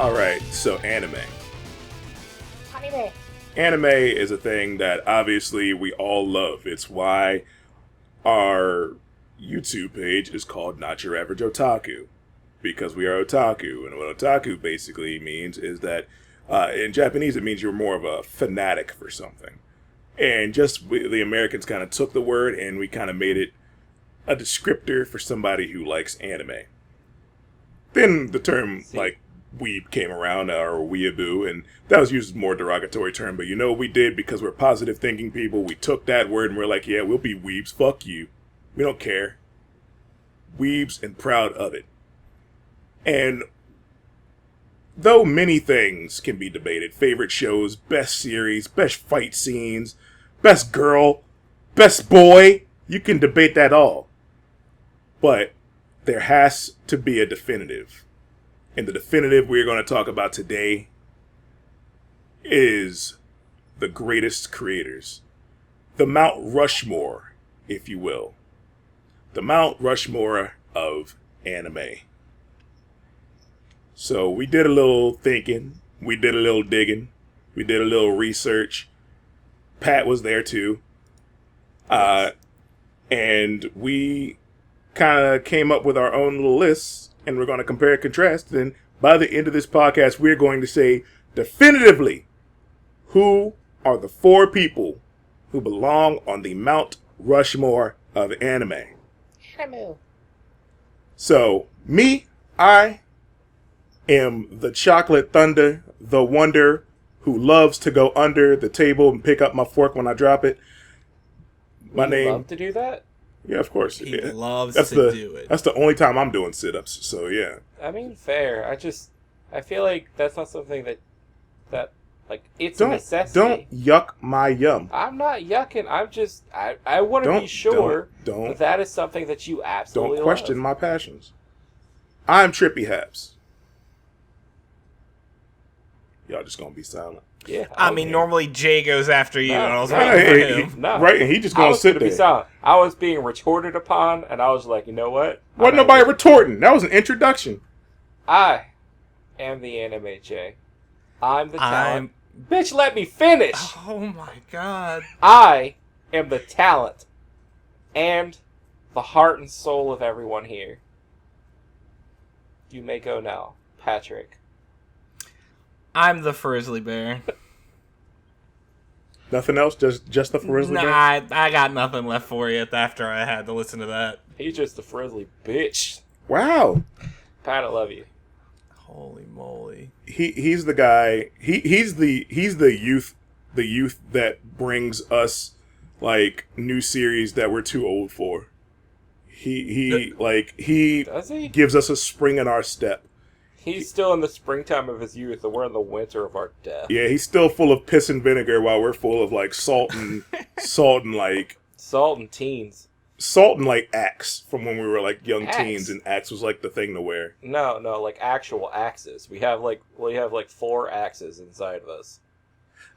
Alright, so anime. Anime. Anime is a thing that obviously we all love. It's why our YouTube page is called Not Your Average Otaku. Because we are otaku. And what otaku basically means is that in Japanese it means you're more of a fanatic for something. And the Americans kind of took the word and we kind of made it a descriptor for somebody who likes anime. Then the term, like, weeb came around, or weeaboo, and that was used as a more derogatory term, but you know what we did? Because we're positive thinking people, we took that word and we're like, yeah, we'll be weebs, fuck you. We don't care. Weebs and proud of it. And though many things can be debated, favorite shows, best series, best fight scenes, best girl, best boy, you can debate that all. But there has to be a definitive. And the definitive we're going to talk about today is the greatest creators. The Mount Rushmore, if you will. The Mount Rushmore of anime. So we did a little thinking. We did a little digging. We did a little research. Pat was there too. And we kind of came up with our own little lists, and we're going to compare and contrast. Then by the end of this podcast, we're going to say definitively who are the 4 people who belong on the Mount Rushmore of anime. Anime. So, me, I am the chocolate thunder, the wonder who loves to go under the table and pick up my fork when I drop it. My name. Love to do that? Yeah, of course. He loves to do it. That's the only time I'm doing sit-ups, so yeah. I mean, fair. I feel like that's not something that like, it's a necessity. Don't yuck my yum. I'm not yucking. I want to be sure that is something that you absolutely don't question my passions. I'm Trippy Haps. Y'all just gonna be silent. Yeah. I mean, normally Jay goes after you, and I was waiting for him. Right, and he just gonna sit there. Be silent. I was being retorted upon, and I was like, you know what? Wasn't nobody retorting. That was an introduction. I am the anime Jay. I'm the talent. Bitch, let me finish! Oh my god. I am the talent and the heart and soul of everyone here. You may go now, Patrick. I'm the Frizzly Bear. Nothing else? Just the Frizzly Bear? Nah, I got nothing left for you after I had to listen to that. He's just a frizzly bitch. Wow. Pat, I love you. Holy moly. He's the guy. He's the youth that brings us like new series that we're too old for. He Does he? gives us a spring in our step. He's still in the springtime of his youth, and we're in the winter of our death. Yeah, he's still full of piss and vinegar while we're full of like salt and Salt and teens. Salt and like Axe from when we were like young Axe? teens, and Axe was like the thing to wear. No, like actual axes. We have like 4 axes inside of us.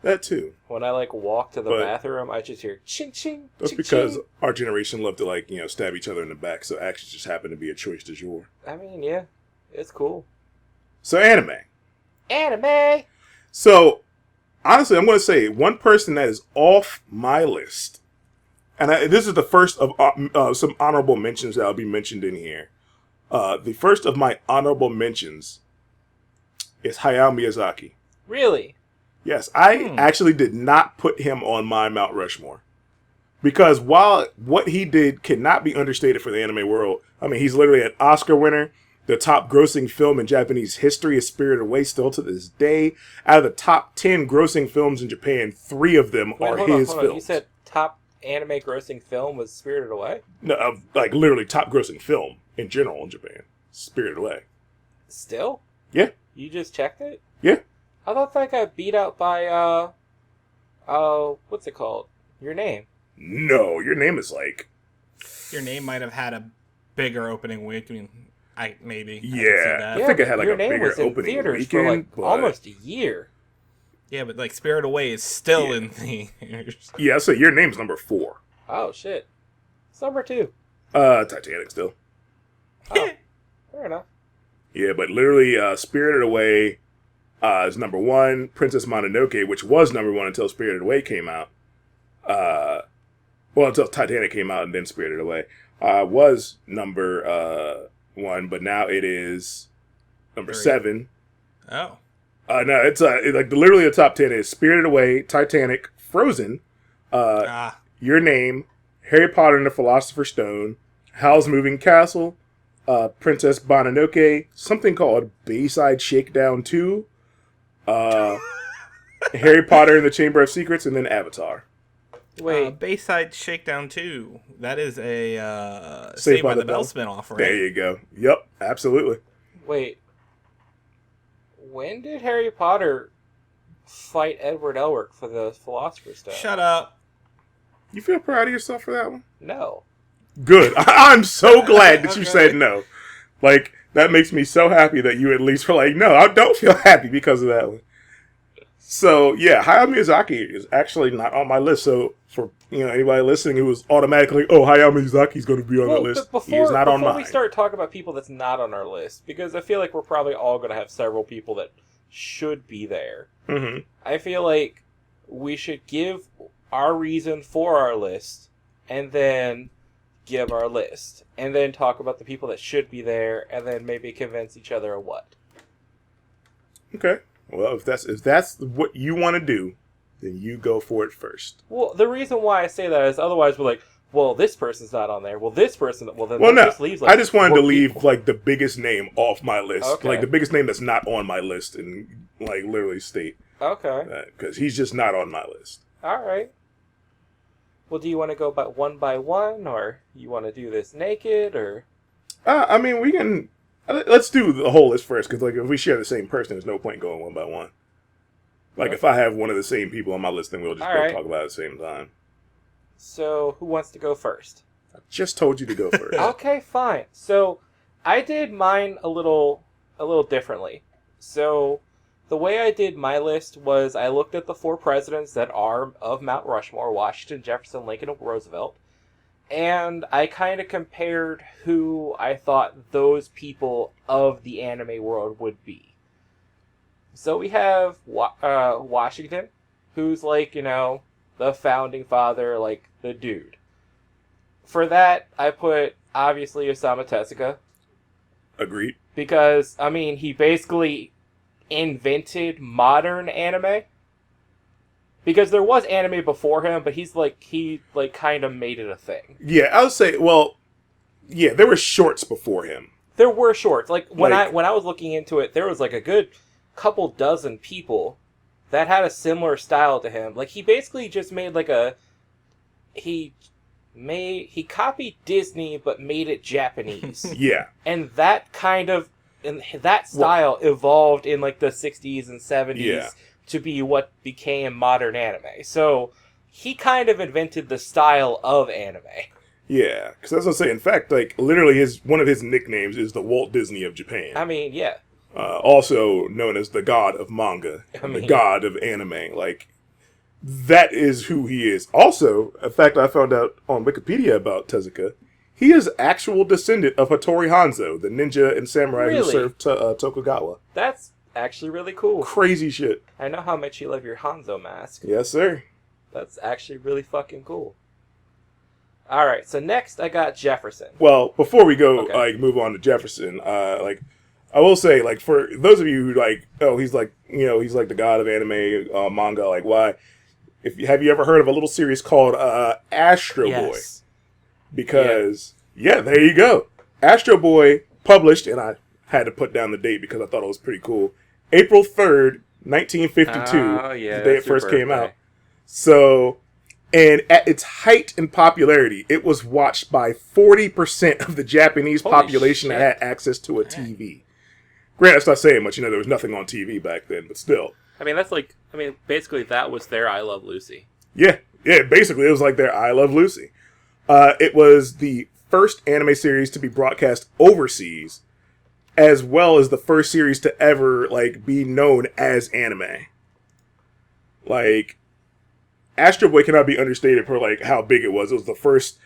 That too. When I like walk to the bathroom, I just hear ching ching. That's ching, because ching. our generation loved to like stab each other in the back, so Axe just happened to be a choice du jour. I mean, yeah, it's cool. So anime. So honestly, I'm going to say one person that is off my list, and this is the first of some honorable mentions that will be mentioned in here. The first of my honorable mentions is Hayao Miyazaki. Really? Yes, I actually did not put him on my Mount Rushmore. Because while what he did cannot be understated for the anime world, I mean, he's literally an Oscar winner. The top grossing film in Japanese history is Spirited Away still to this day. Out of the top 10 grossing films in Japan, 3 of them are his films. You said top anime grossing film was Spirited Away? No, like literally top grossing film in general in Japan. Spirited Away. Still? Yeah. You just checked it? Yeah. I thought that got beat out by, what's it called? Your Name. No, Your Name is like... Your Name might have had a bigger opening week. I mean, maybe. Yeah, I think it had like Your a Name bigger was in opening theaters weekend. for like almost a year. Yeah, but like Spirited Away is still in theaters. Yeah, so Your Name's number 4. Oh, shit. It's number 2. Titanic still. Oh, fair enough. Yeah, but literally Spirited Away Is number 1. Princess Mononoke, which was number 1 until Spirited Away came out. Well, until Titanic came out and then Spirited Away. Was number 1, but now it is number 7. Oh. No, it's like literally the top 10 is Spirited Away, Titanic, Frozen, Your Name, Harry Potter and the Philosopher's Stone, Howl's Moving Castle, Princess Mononoke, something called Bayside Shakedown 2, Harry Potter and the Chamber of Secrets, and then Avatar. Wait, Bayside Shakedown 2. That is a Saved by the Bell spinoff, right? There you go. Yep, absolutely. wait. When did Harry Potter fight Edward Elric for the Philosopher's Stone? Shut up. You feel proud of yourself for that one? No. Good. I'm so glad that you Okay. said no. Like, that makes me so happy that you at least were like, no, I don't feel happy because of that one. So, yeah, Hayao Miyazaki is actually not on my list. So, for anybody listening who was automatically, oh, Hayao Miyazaki's going to be on the list, he is not on mine. Before we start talking about people that's not on our list, because I feel like we're probably all going to have several people that should be there. Mm-hmm. I feel like we should give our reason for our list, and then give our list, and then talk about the people that should be there, and then maybe convince each other of what. Okay. Well, if that's what you want to do, then you go for it first. Well, the reason why I say that is otherwise we're like, well, this person's not on there. Well, this person. Well, then Well, that no. just leaves. Like, I just wanted to 4 leave people. like the biggest name off my list, Okay. like the biggest name that's not on my list, and like literally state Okay. that because he's just not on my list. All right. Well, do you want to go by one, or you want to do this naked, or? I mean, we can. Let's do the whole list first, because like if we share the same person, there's no point going one by one. Like if I have one of the same people on my list, then we'll just All both right. talk about it at the same time. So, who wants to go first? I just told you to go first. Okay, fine. So, I did mine a little differently. So, the way I did my list was I looked at the 4 presidents that are of Mount Rushmore: Washington, Jefferson, Lincoln, and Roosevelt. And I kind of compared who I thought those people of the anime world would be. So we have Washington, who's like, the founding father, like the dude. For that, I put, obviously, Osamu Tezuka. Agreed. Because, I mean, he basically invented modern anime. Because there was anime before him, but he kind of made it a thing. Yeah, I would say. Well, yeah, there were shorts before him. There were shorts. When Like- I was looking into it, there was like a good couple dozen people that had a similar style to him. Like he basically just made like he copied Disney but made it Japanese. Yeah, And that style evolved in like the 60s and 70s Yeah. to be what became modern anime. So he kind of invented the style of anime. yeah. Because that's what I say. In fact, like literally, one of his nicknames is the Walt Disney of Japan. I mean, yeah. Also known as the god of manga, I mean- the god of anime. Like, that is who he is. Also, in fact, I found out on Wikipedia about Tezuka, he is actual descendant of Hattori Hanzo, the ninja and samurai who Really? served Tokugawa. That's actually really cool. Crazy shit. I know how much you love your Hanzo mask. Yes, sir. That's actually really fucking cool. Alright, so next I got Jefferson. Well, before we go, Okay. move on to Jefferson, I will say, for those of you who he's like the god of anime, manga, why? Have you ever heard of a little series called Astro Boy? Because, there you go. Astro Boy published, and I had to put down the date because I thought it was pretty cool, April 3rd, 1952, Oh, yeah, the day it that's your first came birthday. out. So, and at its height in popularity, it was watched by 40% of the Japanese Holy population that shit. had access to a TV. Granted, that's not saying much, there was nothing on TV back then, but still. Basically that was their I Love Lucy. Yeah, basically it was like their I Love Lucy. It was the first anime series to be broadcast overseas, as well as the first series to ever be known as anime. Astro Boy cannot be understated for how big it was. It was the first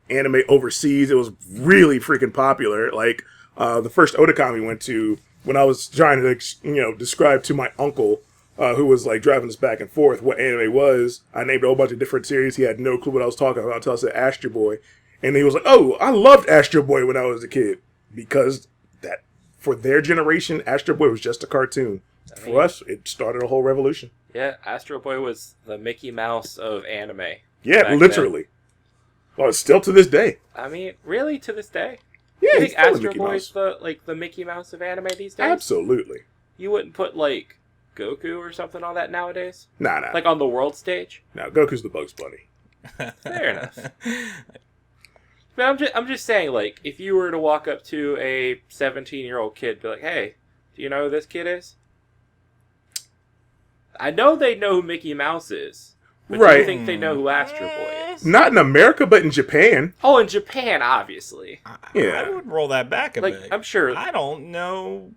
anime overseas. It was really freaking popular. The first Otaku we went to when I was trying to, describe to my uncle, who was like driving us back and forth, what anime was, I named a whole bunch of different series. He had no clue what I was talking about until I said Astro Boy. And he was like, oh, I loved Astro Boy when I was a kid. Because that, for their generation, Astro Boy was just a cartoon. For us, it started a whole revolution. Yeah, Astro Boy was the Mickey Mouse of anime. Yeah, literally. Then. Well, it's still to this day. I mean, really, to this day? Yeah, you think Astro Boy's the Mickey Mouse of anime these days? Absolutely. You wouldn't put, like, Goku or something on that nowadays? Nah. Like on the world stage? No, Goku's the Bugs Bunny. Fair enough. But I'm just saying, like, if you were to walk up to a 17-year-old kid, be like, hey, do you know who this kid is? I know they know who Mickey Mouse is. But do you think they know who Astro Boy is? Not in America, but in Japan. Oh, in Japan, obviously. I would roll that back a bit. I'm sure. I don't know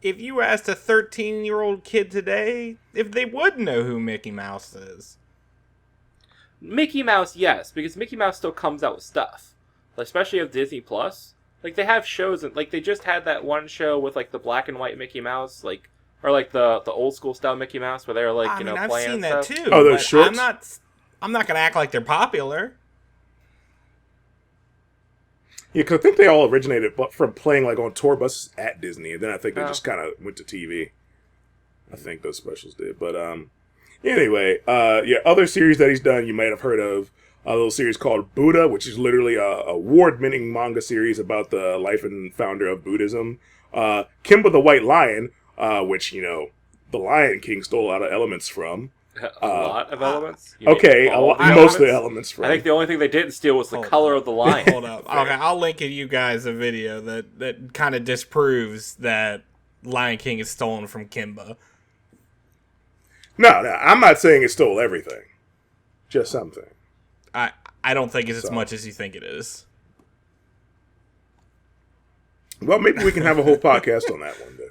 if you asked a 13-year-old kid today if they would know who Mickey Mouse is. Mickey Mouse, yes, because Mickey Mouse still comes out with stuff. Especially of Disney Plus. Like, they have shows, and like, they just had that one show with, like, the black and white Mickey Mouse, like, or like the old school style Mickey Mouse where they were like, playing I've seen and that stuff. too. Oh, those shorts? I'm not gonna act like they're popular. Yeah, because I think they all originated from playing like on tour buses at Disney, and then I think they just kind of went to TV. I think those specials did, but anyway, other series that he's done you might have heard of. A little series called Buddha, which is literally a award-winning manga series about the life and founder of Buddhism. Kimba the White Lion, which, the Lion King stole a lot of elements from. A lot of elements? Most of the elements from. I think the only thing they didn't steal was the color of the lion. Hold up. Okay, I'll link you guys a video that kind of disproves that Lion King is stolen from Kimba. No, I'm not saying it stole everything. Just something. I don't think it's as much as you think it is. Well, maybe we can have a whole podcast on that one day.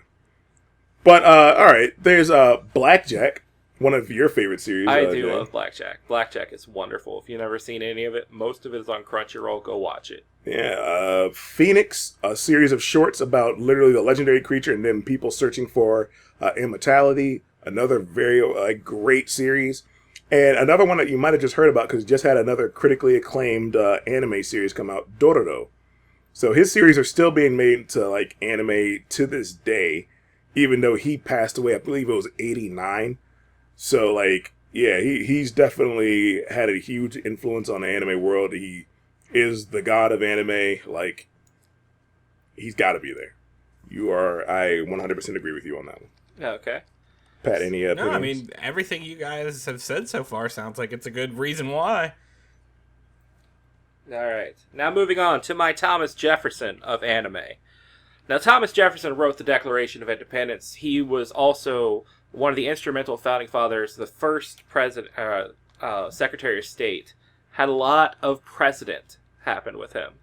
But, all right, there's Blackjack, one of your favorite series. I do love Blackjack. Blackjack is wonderful. If you've never seen any of it, most of it is on Crunchyroll. Go watch it. Yeah, Phoenix, a series of shorts about literally the legendary creature and then people searching for immortality. Another very great series. And another one that you might have just heard about because it just had another critically acclaimed anime series come out, Dororo. So his series are still being made into like anime to this day, even though he passed away, I believe it was 89. So like, yeah, he's definitely had a huge influence on the anime world. He is the god of anime. Like, he's got to be there. I 100% agree with you on that one. Okay. Pat, any opinions? No, I mean, everything you guys have said so far sounds like it's a good reason why. All right. Now moving on to my Thomas Jefferson of anime. Now, Thomas Jefferson wrote the Declaration of Independence. He was also one of the instrumental founding fathers, the first Secretary of State. Had a lot of precedent happen with him.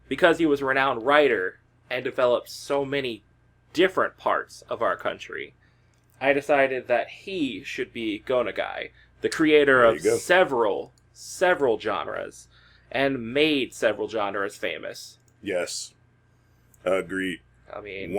Because he was a renowned writer and developed so many different parts of our country, I decided that he should be Gonagai, the creator of several genres, and made several genres famous. Yes. Agreed. I mean,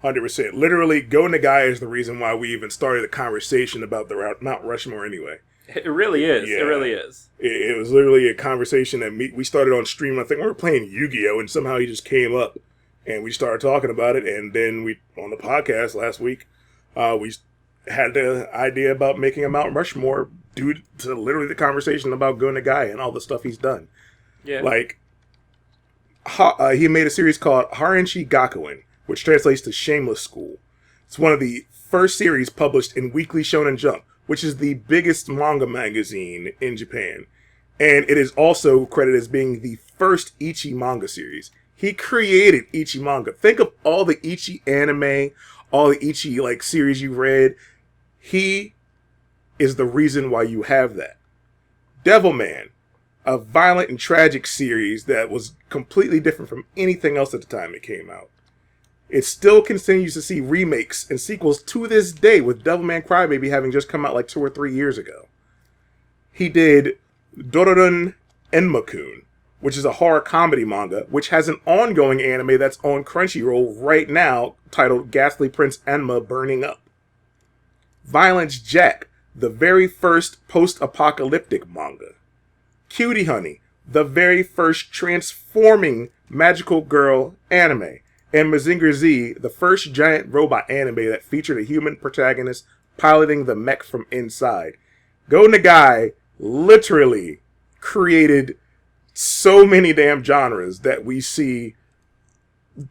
100%. Literally, Gonagai is the reason why we even started a conversation about the Mount Rushmore anyway. It really is. Yeah. It really is. It was literally a conversation that we started on stream. I think we were playing Yu-Gi-Oh! And somehow he just came up and we started talking about it. And then on the podcast last week, we had the idea about making a Mount Rushmore due to literally the conversation about Gonagai and all the stuff he's done. Yeah. Like, he made a series called Harenchi Gakuen, which translates to Shameless School. It's one of the first series published in Weekly Shonen Jump, which is the biggest manga magazine in Japan. And it is also credited as being the first Ichi manga series. He created Ichi manga. Think of all the Ichi anime, all the Ichi series you read. He is the reason why you have that. Devilman, a violent and tragic series that was completely different from anything else at the time it came out. It still continues to see remakes and sequels to this day, with Devilman Crybaby having just come out 2 or 3 years ago. He did Dororun Enmakun, which is a horror comedy manga, which has an ongoing anime that's on Crunchyroll right now titled Ghastly Prince Enma Burning Up. Violence Jack, the very first post-apocalyptic manga. Cutie Honey, the very first transforming magical girl anime. And Mazinger Z, the first giant robot anime that featured a human protagonist piloting the mech from inside. Go Nagai literally created so many damn genres that we see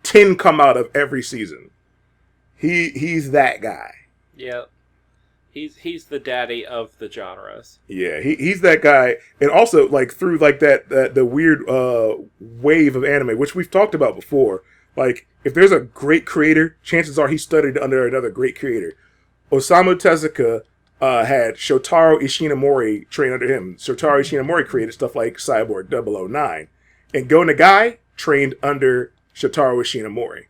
10 come out of every season. He's that guy. Yeah. He's the daddy of the genres. Yeah, he's that guy. And also, like, through, like, the weird wave of anime, which we've talked about before. Like, if there's a great creator, chances are he studied under another great creator. Osamu Tezuka had Shotaro Ishinomori train under him. Shotaro Ishinomori created stuff like Cyborg 009. And Go Nagai trained under Shotaro Ishinomori.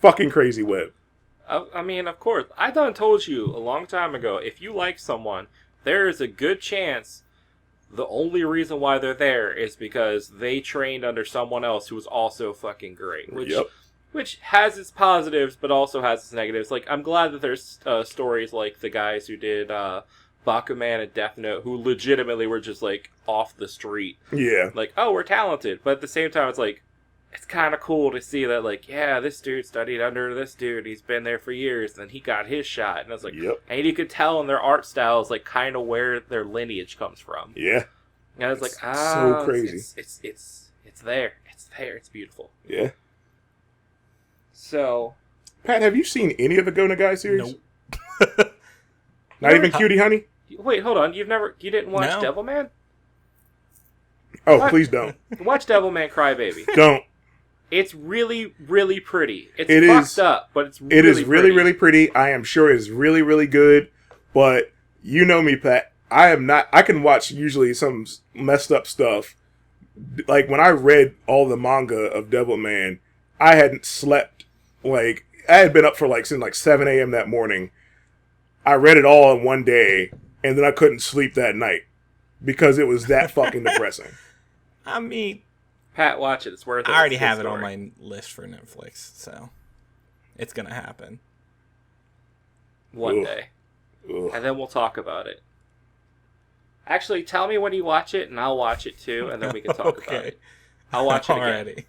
Fucking crazy web. I mean, of course. I done told you a long time ago, if you like someone, there is a good chance the only reason why they're there is because they trained under someone else who was also fucking great. Which has its positives, but also has its negatives. Like, I'm glad that there's stories like the guys who did Bakuman and Death Note, who legitimately were just, like, off the street. Yeah. Like, oh, we're talented. But at the same time, it's like, it's kind of cool to see that, like, yeah, this dude studied under this dude. He's been there for years, and he got his shot. And I was like, and you could tell in their art styles, like, kind of where their lineage comes from. Yeah. And I was like, so crazy. It's there. It's there. It's beautiful. Yeah. So, Pat, have you seen any of the Go Nagai series? Nope. Not even Cutie Honey? Wait, hold on. You didn't watch No. Devilman? Oh, What? please don't. Watch Devilman Crybaby. Don't. It's really, really pretty. It's It fucked is- up, but it's It is really, pretty. really pretty. I am sure it's really, really good. But you know me, Pat. I can watch usually some messed up stuff. Like, when I read all the manga of Devilman, I hadn't slept. Like, I had been up for, like, since, like, 7 a.m. that morning. I read it all in one day, and then I couldn't sleep that night. Because it was that fucking depressing. I mean, Pat, watch it. It's worth it. I already It's a good have it on story. my list for Netflix, so it's gonna happen. One Ugh. day. Ugh. And then we'll talk about it. Actually, tell me when you watch it, and I'll watch it too, and then we can talk about it. I'll watch it again. Already.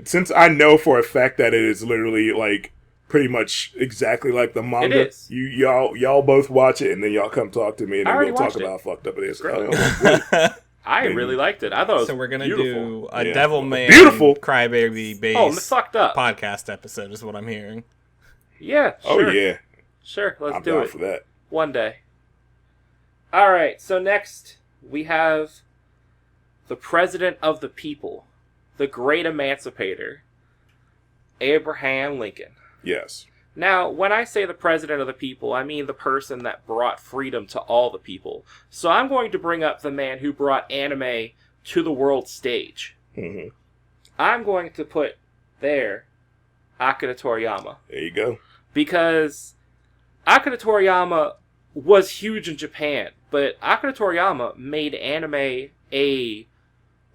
Since I know for a fact that it is literally, like, pretty much exactly like the manga, It is. y'all both watch it, and then y'all come talk to me, and I then already we'll talk watched it. about how fucked up it is. Great. Oh, I really liked it. I thought it was So we're gonna beautiful. do a Yeah. Devilman Beautiful. Crybaby based Oh, it's fucked up. podcast episode is what I'm hearing. Yeah, oh sure. yeah, Sure, let's I'm do down it. for that. One day. Alright, so next we have the President of the People, the Great Emancipator, Abraham Lincoln. Yes. Now, when I say the President of the People, I mean the person that brought freedom to all the people. So I'm going to bring up the man who brought anime to the world stage. Hmm. I'm going to put there Akira Toriyama. There you go. Because Akira Toriyama was huge in Japan, but Akira Toriyama made anime a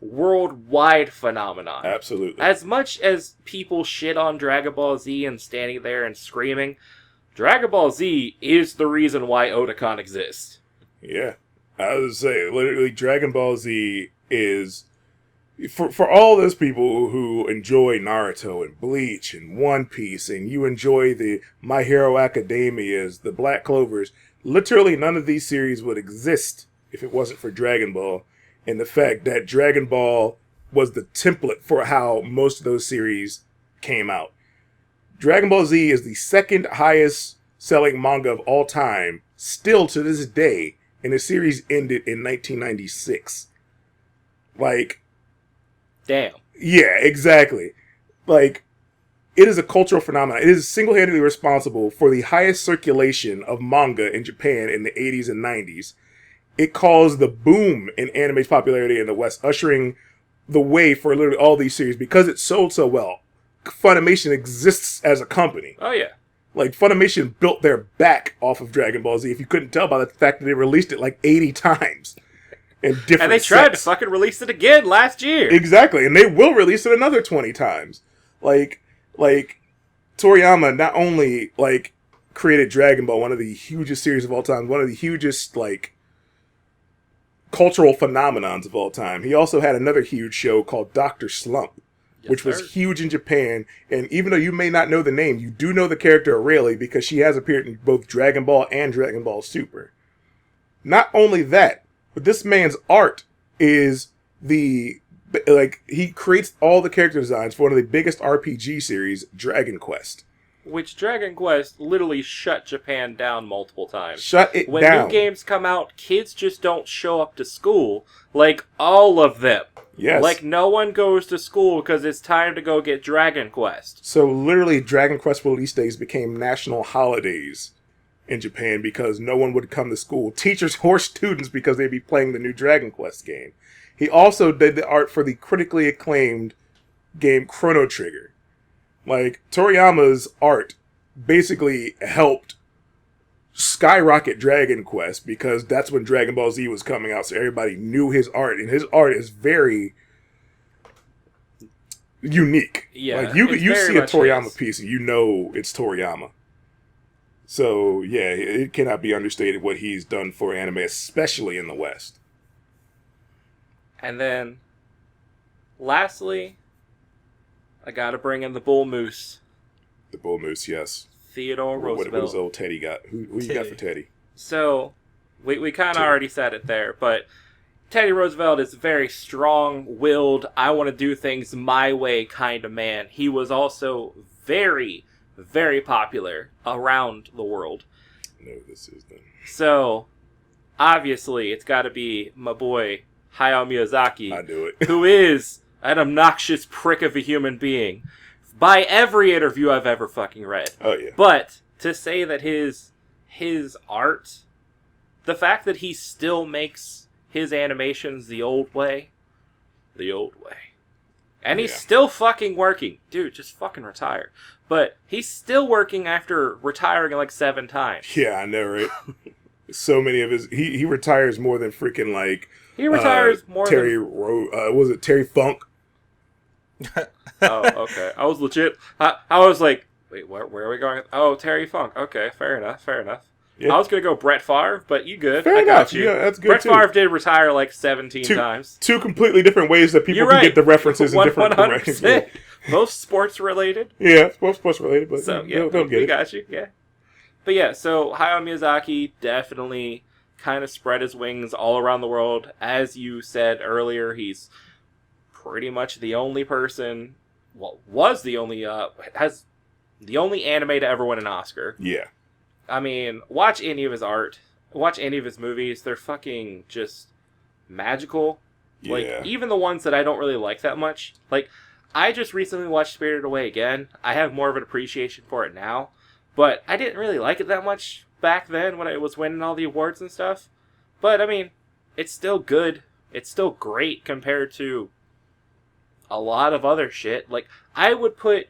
worldwide phenomenon. Absolutely. As much as people shit on Dragon Ball Z and standing there and screaming, Dragon Ball Z is the reason why Otakon exists. Yeah. I was say literally Dragon Ball Z is for all those people who enjoy Naruto and Bleach and One Piece, and you enjoy the My Hero Academias, the Black Clovers, literally none of these series would exist if it wasn't for Dragon Ball, and the fact that Dragon Ball was the template for how most of those series came out. Dragon Ball Z is the second highest selling manga of all time, still to this day, and the series ended in 1996. Like, Damn. yeah, exactly. Like, it is a cultural phenomenon. It is single-handedly responsible for the highest circulation of manga in Japan in the 80s and 90s. It caused the boom in anime's popularity in the West, ushering the way for literally all these series because it sold so well. Funimation exists as a company. Oh, yeah. Like, Funimation built their back off of Dragon Ball Z, if you couldn't tell by the fact that they released it like 80 times. in different And they tried to sets. fucking release it again last year. Exactly, and they will release it another 20 times. Like Toriyama not only like created Dragon Ball, one of the hugest series of all time, one of the hugest like cultural phenomenons of all time. He also had another huge show called Dr. Slump, which was huge in Japan. And even though you may not know the name, you do know the character Aurelie because she has appeared in both Dragon Ball and Dragon Ball Super. Not only that, but this man's art is he creates all the character designs for one of the biggest RPG series, Dragon Quest. Which Dragon Quest literally shut Japan down multiple times. Shut it when down. When new games come out, kids just don't show up to school. Like, all of them. Yes. Like, no one goes to school because it's time to go get Dragon Quest. So, literally, Dragon Quest release days became national holidays in Japan because no one would come to school. Teachers or students because they'd be playing the new Dragon Quest game. He also did the art for the critically acclaimed game Chrono Trigger. Like, Toriyama's art basically helped skyrocket Dragon Quest because that's when Dragon Ball Z was coming out, so everybody knew his art, and his art is very unique. Yeah, like you see a Toriyama piece and you know it's Toriyama. So yeah, it cannot be understated what he's done for anime, especially in the West. And then, lastly, I gotta bring in the Bull Moose. The Bull Moose, yes. Theodore Roosevelt. What does old Teddy got? Who you got for Teddy? So, we kind of already said it there, but Teddy Roosevelt is a very strong-willed, I want to do things my way kind of man. He was also very, very popular around the world. No, this is then. So, obviously, it's got to be my boy, Hayao Miyazaki. I knew it. Who is an obnoxious prick of a human being. By every interview I've ever fucking read. Oh, yeah. But, to say that his art, the fact that he still makes his animations the old way. And he's still fucking working. Dude, just fucking retire. But he's still working after retiring like 7 times. Yeah, I know, right? So many of his... He retires more than freaking, like... He retires more Terry than... was it Terry Funk? Oh, okay. I was legit... I was like, wait, where are we going? Oh, Terry Funk. Okay, fair enough. Yeah. I was going to go Brett Favre, but you good. Fair I enough. got you. Yeah, that's good Brett too. Favre did retire like 17 times. Two completely different ways that people can get the references in different directions. Both sports related. Yeah, both sports related, but so, they'll get it. We got you, yeah. But yeah, so Hayao Miyazaki definitely kind of spread his wings all around the world. As you said earlier, he's pretty much the only person, was the only, has the only anime to ever win an Oscar. Yeah. I mean, watch any of his art, watch any of his movies, they're fucking just magical. Yeah. Like, even the ones that I don't really like that much. Like, I just recently watched Spirited Away again. I have more of an appreciation for it now. But I didn't really like it that much back then when it was winning all the awards and stuff. But, I mean, it's still good. It's still great compared to a lot of other shit. Like, I would put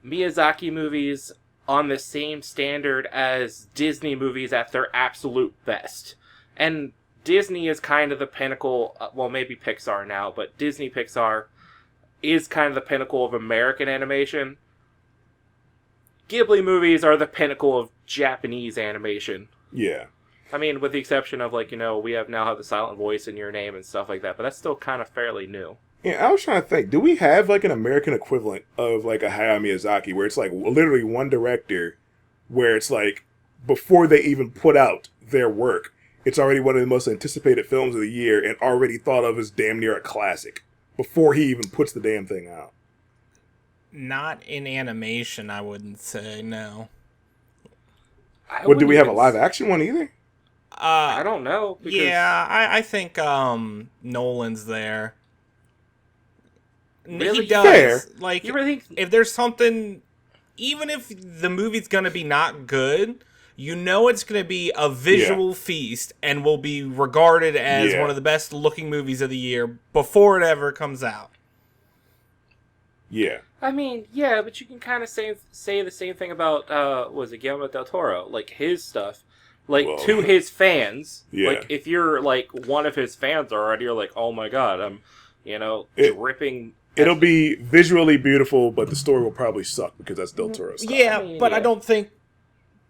Miyazaki movies on the same standard as Disney movies at their absolute best. And Disney is kind of the pinnacle, well, maybe Pixar now, but Disney Pixar is kind of the pinnacle of American animation. Ghibli movies are the pinnacle of Japanese animation. Yeah. I mean, with the exception of, like, we now have the silent voice in your name and stuff like that, but that's still kind of fairly new. Yeah, I was trying to think, do we have, like, an American equivalent of, like, a Hayao Miyazaki, where it's, like, literally one director, where it's, like, before they even put out their work, it's already one of the most anticipated films of the year and already thought of as damn near a classic, before he even puts the damn thing out? Not in animation, I wouldn't say, no. Do we have a live-action one either? I don't know. Because... Yeah, I think Nolan's there. Really? He does. Fair. Like, you really think... if there's something, even if the movie's gonna be not good, you know it's gonna be a visual feast and will be regarded as one of the best looking movies of the year before it ever comes out. Yeah. I mean, yeah, but you can kind of say the same thing about, was it Guillermo del Toro? Like, his stuff. like to his fans. Yeah. Like if you're like one of his fans already, you're like, oh my god, I'm dripping. It'll be visually beautiful, but the story will probably suck because that's Del Toro's style. Yeah, I don't think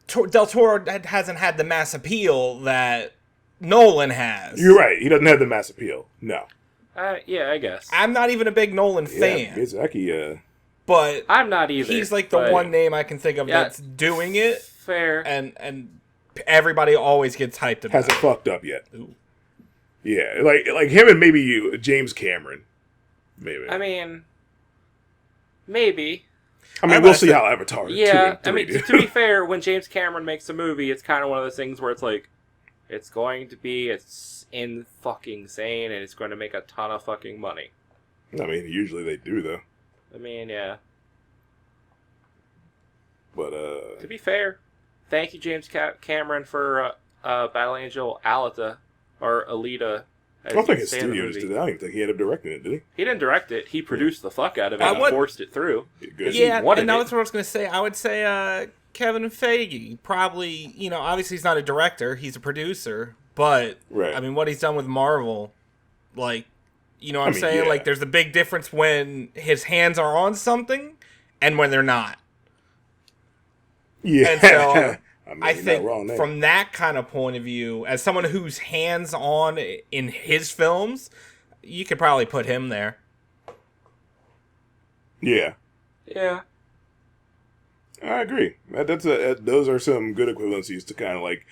Del Toro hasn't had the mass appeal that Nolan has. You're right. He doesn't have the mass appeal. No. Yeah, I guess. I'm not even a big Nolan fan. Miyazaki, but I'm not either. He's like the one name I can think of that's doing it. Fair. And everybody always gets hyped about it. Hasn't fucked up yet. Ooh. Yeah, like him and maybe James Cameron. Maybe. I mean, maybe. I mean, we'll see how Avatar 2 Yeah, and 3 I mean, to be fair, when James Cameron makes a movie, it's kind of one of those things where it's like, it's going to be in fucking insane, and it's going to make a ton of fucking money. I mean, usually they do, though. I mean, yeah. But, to be fair, thank you, James Cameron, for Battle Angel Alita, or Alita. I don't think his studio just did that. I don't even think he ended up directing it, did he? He didn't direct it. He produced the fuck out of it and forced it through. Yeah, and that's what I was going to say. I would say Kevin Feige. Probably, obviously he's not a director. He's a producer. But, right. I mean, what he's done with Marvel, like, what I'm saying? Yeah. Like, there's a big difference when his hands are on something and when they're not. Yeah. And so I think from that kind of point of view, as someone who's hands-on in his films, you could probably put him there. Yeah. Yeah. I agree. Those are some good equivalencies to kind of like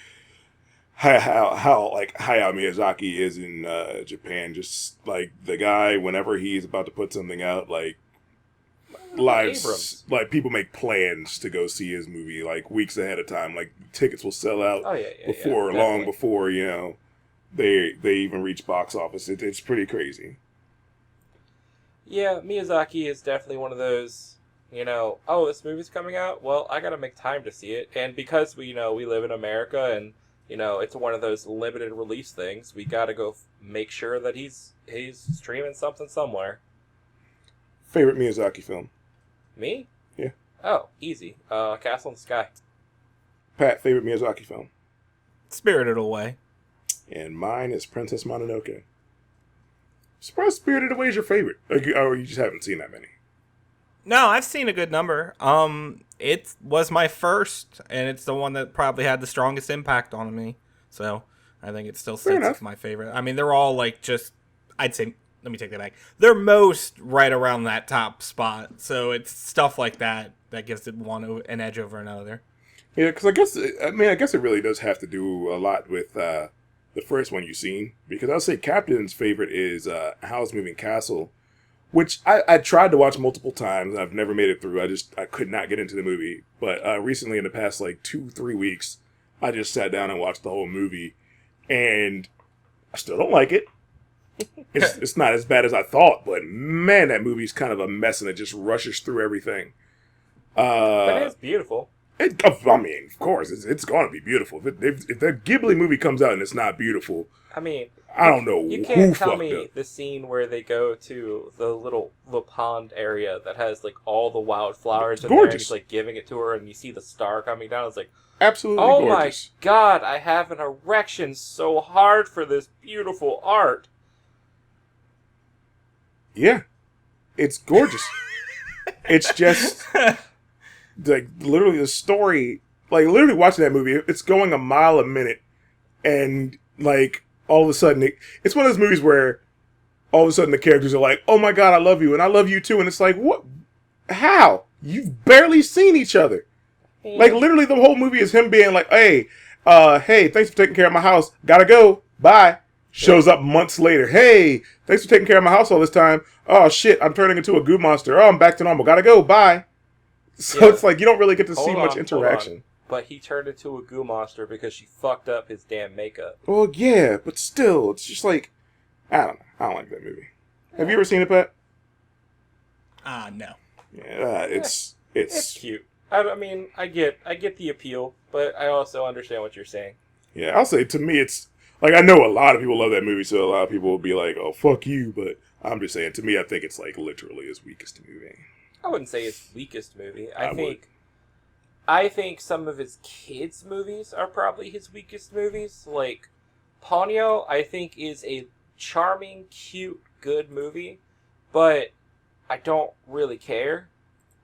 how like Hayao Miyazaki is in Japan. Just like the guy, whenever he's about to put something out, like like people make plans to go see his movie like weeks ahead of time. Like tickets will sell out long before they even reach box office. It's pretty crazy. Yeah, Miyazaki is definitely one of those. This movie's coming out. Well, I gotta make time to see it, and because we live in America and it's one of those limited release things, we gotta go make sure that he's streaming something somewhere. Favorite Miyazaki film? Me? Yeah. Oh, easy. Castle in the Sky. Pat, favorite Miyazaki film? Spirited Away. And mine is Princess Mononoke. Surprised Spirited Away is your favorite. Or you just haven't seen that many? No, I've seen a good number. It was my first, and it's the one that probably had the strongest impact on me. So I think it still sits as my favorite. I mean, they're all like I'd say, let me take that back. They're most right around that top spot. So it's stuff like that gives it an edge over another. Yeah, because I guess it really does have to do a lot with the first one you've seen. Because I'll say Captain's favorite is Howl's Moving Castle, which I tried to watch multiple times. I've never made it through. I could not get into the movie. But recently, in the past like 2-3 weeks, I just sat down and watched the whole movie, and I still don't like it. It's not as bad as I thought, but man, that movie's kind of a mess, and it just rushes through everything. But it's beautiful. I mean, of course, it's going to be beautiful. If the Ghibli movie comes out and it's not beautiful, I mean, I don't know. You can't tell me the scene where they go to the pond area that has like all the wildflowers in there, and he's like giving it to her, and you see the star coming down. It's like absolutely my gorgeous. god, I have an erection so hard for this beautiful art. Yeah, it's gorgeous. It's just like literally the story. Like literally watching that movie, it's going a mile a minute, and like all of a sudden, it's one of those movies where all of a sudden the characters are like, "Oh my god, I love you," and I love you too, and it's like, what? How? You've barely seen each other. Yeah. Like literally, the whole movie is him being like, "Hey, thanks for taking care of my house. Gotta go. Bye." Shows up months later. Hey, thanks for taking care of my house all this time. Oh shit, I'm turning into a goo monster. Oh, I'm back to normal. Gotta go. Bye. So it's like you don't really get to see much interaction. But he turned into a goo monster because she fucked up his damn makeup. Well, yeah, but still, it's just like I don't know. I don't like that movie. Have you ever seen it, Pat? No. Yeah, it's cute. I mean, I get the appeal, but I also understand what you're saying. Yeah, I'll say to me, it's like I know a lot of people love that movie, so a lot of people will be like, "Oh, fuck you," but I'm just saying, to me, I think it's like literally his weakest movie. I wouldn't say his weakest movie. I I think some of his kids' movies are probably his weakest movies. Like, Ponyo, I think, is a charming, cute, good movie, but I don't really care.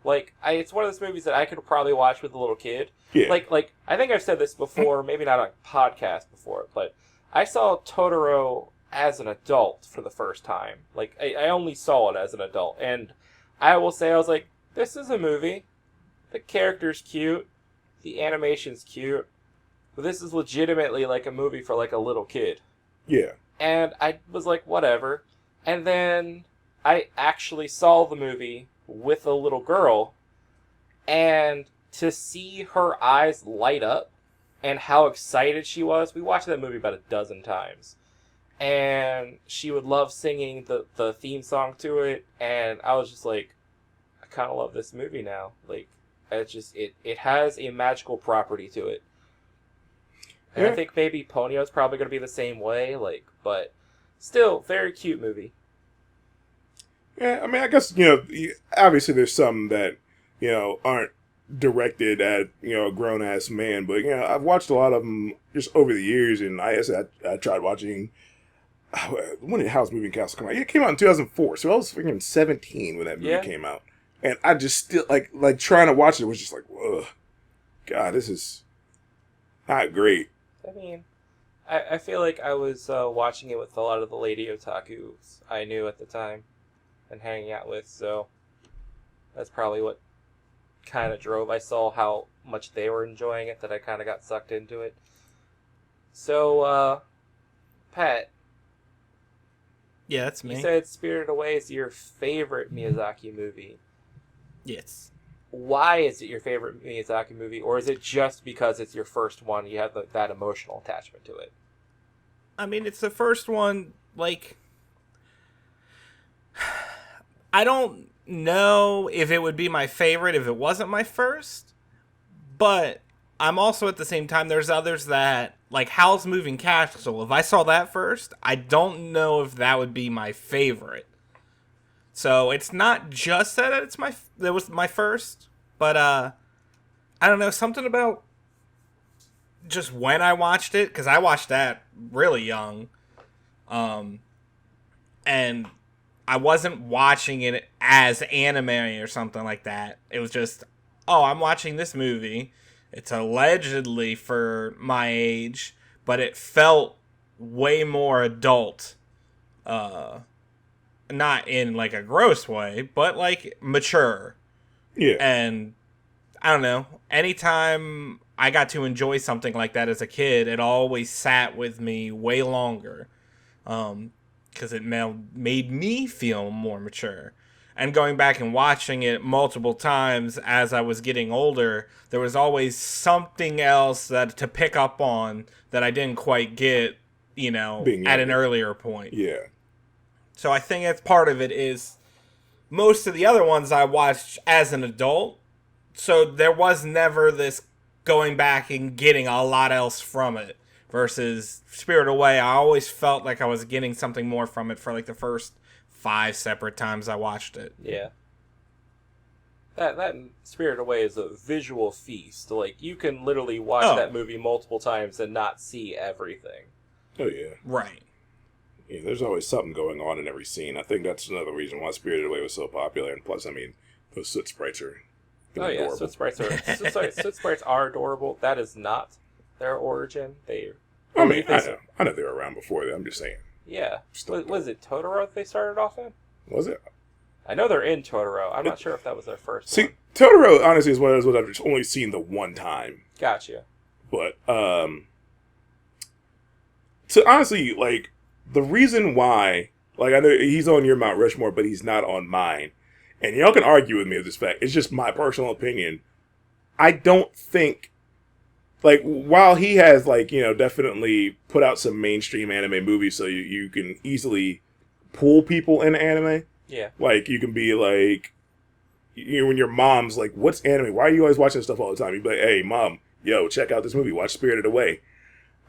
Like, it's one of those movies that I could probably watch with a little kid. Yeah. Like I think I've said this before, maybe not on a podcast before, but I saw Totoro as an adult for the first time. Like, I only saw it as an adult, and I will say, I was like, this is a movie. The character's cute. The animation's cute. But this is legitimately like a movie for like a little kid. Yeah. And I was like, whatever. And then I actually saw the movie with a little girl, and to see her eyes light up and how excited she was, we watched that movie about a dozen times. And she would love singing the theme song to it, and I was just like, I kind of love this movie now. Like, it has a magical property to it. And I think maybe Ponyo's probably going to be the same way, like, but still, very cute movie. Yeah, I mean, I guess, obviously there's some that, aren't directed at, a grown-ass man, but, I've watched a lot of them just over the years, and I tried watching, when did Howl's Moving Castle come out? Yeah, it came out in 2004, so I was freaking 17 when that movie came out. And I just still, like trying to watch it was just like, ugh, God, this is not great. I mean, I feel like I was watching it with a lot of the lady otakus I knew at the time and hanging out with, so that's probably what kind of drove. I saw how much they were enjoying it, that I kind of got sucked into it. So, Pat. Yeah, that's me. You said Spirited Away is your favorite Miyazaki movie. Yes. Why is it your favorite Miyazaki movie, or is it just because it's your first one, you have that emotional attachment to it? I mean, it's the first one, like, I don't know if it would be my favorite if it wasn't my first, but I'm also at the same time, there's others that, like Howl's Moving Castle, if I saw that first, I don't know if that would be my favorite. So it's not just that that was my first, but I don't know, something about just when I watched it, because I watched that really young, and I wasn't watching it as anime or something like that. It was just, oh, I'm watching this movie. It's allegedly for my age, but it felt way more adult. Not in like a gross way, but like mature. Yeah. And I don't know, anytime I got to enjoy something like that as a kid, it always sat with me way longer. Because it made me feel more mature. And going back and watching it multiple times as I was getting older, there was always something else to pick up on that I didn't quite get, at an earlier point. Yeah. So I think that's part of it is most of the other ones I watched as an adult, so there was never this going back and getting a lot else from it. Versus Spirited Away, I always felt like I was getting something more from it for like the first 5 separate times I watched it. Yeah. That Spirited Away is a visual feast. Like, you can literally watch that movie multiple times and not see everything. Oh, yeah. Right. Yeah, there's always something going on in every scene. I think that's another reason why Spirited Away was so popular. And plus, I mean, those soot sprites are adorable. Soot sprites are adorable. That is not their origin. I know they were around before that. I'm just saying. Yeah. Was it Totoro that they started off in? Was it? I know they're in Totoro. I'm not sure if that was their first one. Totoro, honestly, is one of those ones I've just only seen the one time. Gotcha. But, so honestly, like, the reason why, like, I know he's on your Mount Rushmore, but he's not on mine. And y'all can argue with me with this fact. It's just my personal opinion. I don't think, like, while he has, like, definitely put out some mainstream anime movies so you can easily pull people into anime. Yeah. Like, you can be like, when your mom's like, what's anime? Why are you always watching stuff all the time? You'd be like, hey, mom, yo, check out this movie. Watch Spirited Away.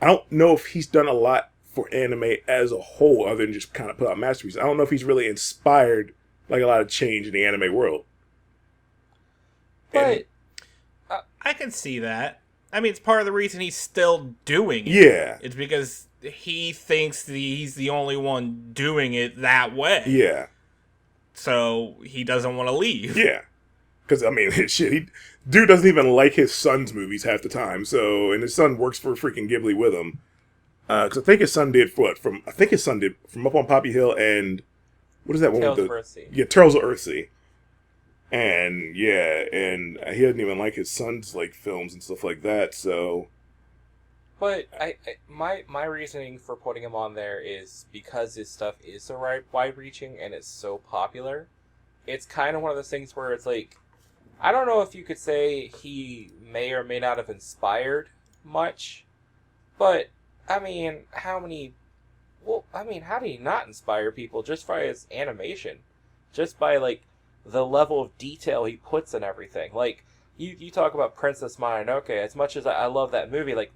I don't know if he's done a lot for anime as a whole other than just kind of put out masterpieces. I don't know if he's really inspired, like, a lot of change in the anime world. But I can see that. I mean, it's part of the reason he's still doing it. Yeah. It's because he thinks he's the only one doing it that way. Yeah. So he doesn't want to leave. Yeah. Because, I mean, shit, dude doesn't even like his son's movies half the time. So, and his son works for freaking Ghibli with him. Because I think his son did From Up on Poppy Hill and what is that one? Tales of Earthsea. Yeah, Tales of Earthsea. And yeah, and he doesn't even like his son's like films and stuff like that. So, but my reasoning for putting him on there is because his stuff is so wide-reaching and it's so popular. It's kind of one of those things where it's like, I don't know if you could say he may or may not have inspired much, but I mean, how do you not inspire people just by his animation, just by like the level of detail he puts in everything? Like, you talk about Princess Mine. Okay, as much as I love that movie, like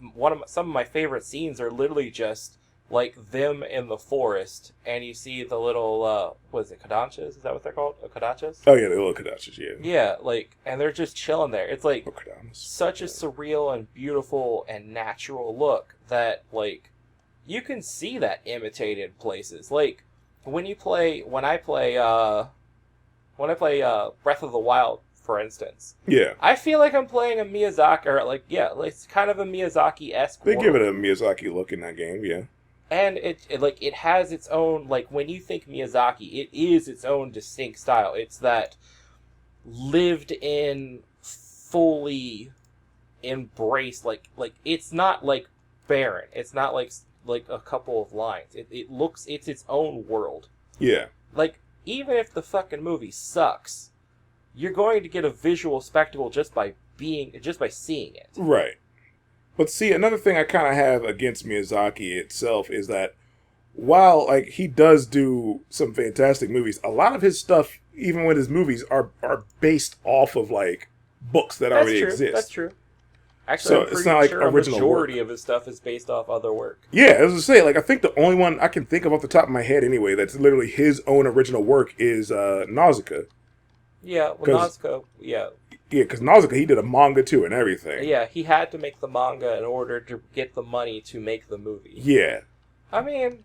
some of my favorite scenes are literally just like them in the forest, and you see the little what is it, Kadachas? Is that what they're called? Kadachas? oh yeah, the little Kadachas, yeah. Yeah, like, and they're just chilling there. It's like Okadamas. such a surreal and beautiful and natural look that like you can see that imitated places. Like when I play Breath of the Wild, for instance. Yeah. I feel like I'm playing a Miyazaki, or like it's kind of a Miyazaki-esque They world. give it a Miyazaki look in that game, yeah. And it has its own, like, when you think Miyazaki, it is its own distinct style. It's that lived in, fully embraced, like it's not like barren. It's not like a couple of lines. It's its own world. Yeah. Like, even if the fucking movie sucks, you're going to get a visual spectacle just by seeing it. Right. But see, another thing I kind of have against Miyazaki itself is that while like he does do some fantastic movies, a lot of his stuff, even with his movies, are based off of like books that already exist. That's true. Actually, So I'm it's pretty not like sure a original majority of his stuff is based off other work. Yeah, as I say, like I think the only one I can think of off the top of my head anyway that's literally his own original work is Nausicaa. Yeah, well, Nausicaa, yeah. Yeah, because Nausicaa, he did a manga too and everything. Yeah, he had to make the manga in order to get the money to make the movie. Yeah. I mean,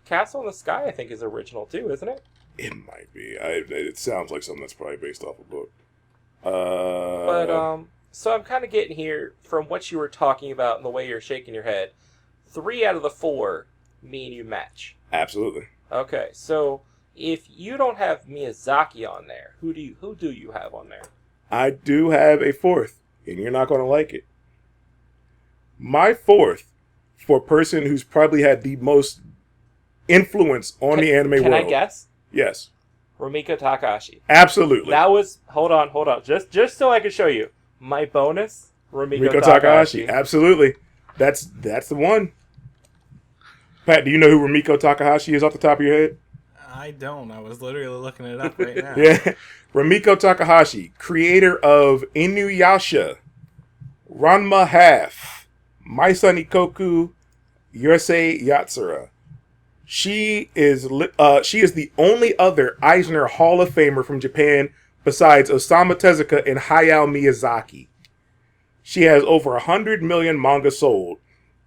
Castle in the Sky, I think, is original too, isn't it? It might be. It sounds like something that's probably based off a book. So I'm kind of getting here, from what you were talking about and the way you're shaking your head, 3 out of the 4, me and you match. Absolutely. Okay, so if you don't have Miyazaki on there, who do you have on there? I do have a fourth, and you're not going to like it. My fourth, for a person who's probably had the most influence on the anime world. Can I guess? Yes. Rumiko Takahashi. Absolutely. That was, hold on. Just so I can show you. My bonus, Rumiko Rumiko Takahashi. Absolutely. That's the one. Pat, do you know who Rumiko Takahashi is off the top of your head? I don't. I was literally looking it up right now. Yeah. Rumiko Takahashi, creator of Inuyasha, Ranma Half, My Son Ikoku, Yurusei Yatsura. She is the only other Eisner Hall of Famer from Japan besides Osamu Tezuka and Hayao Miyazaki. She has over 100 million manga sold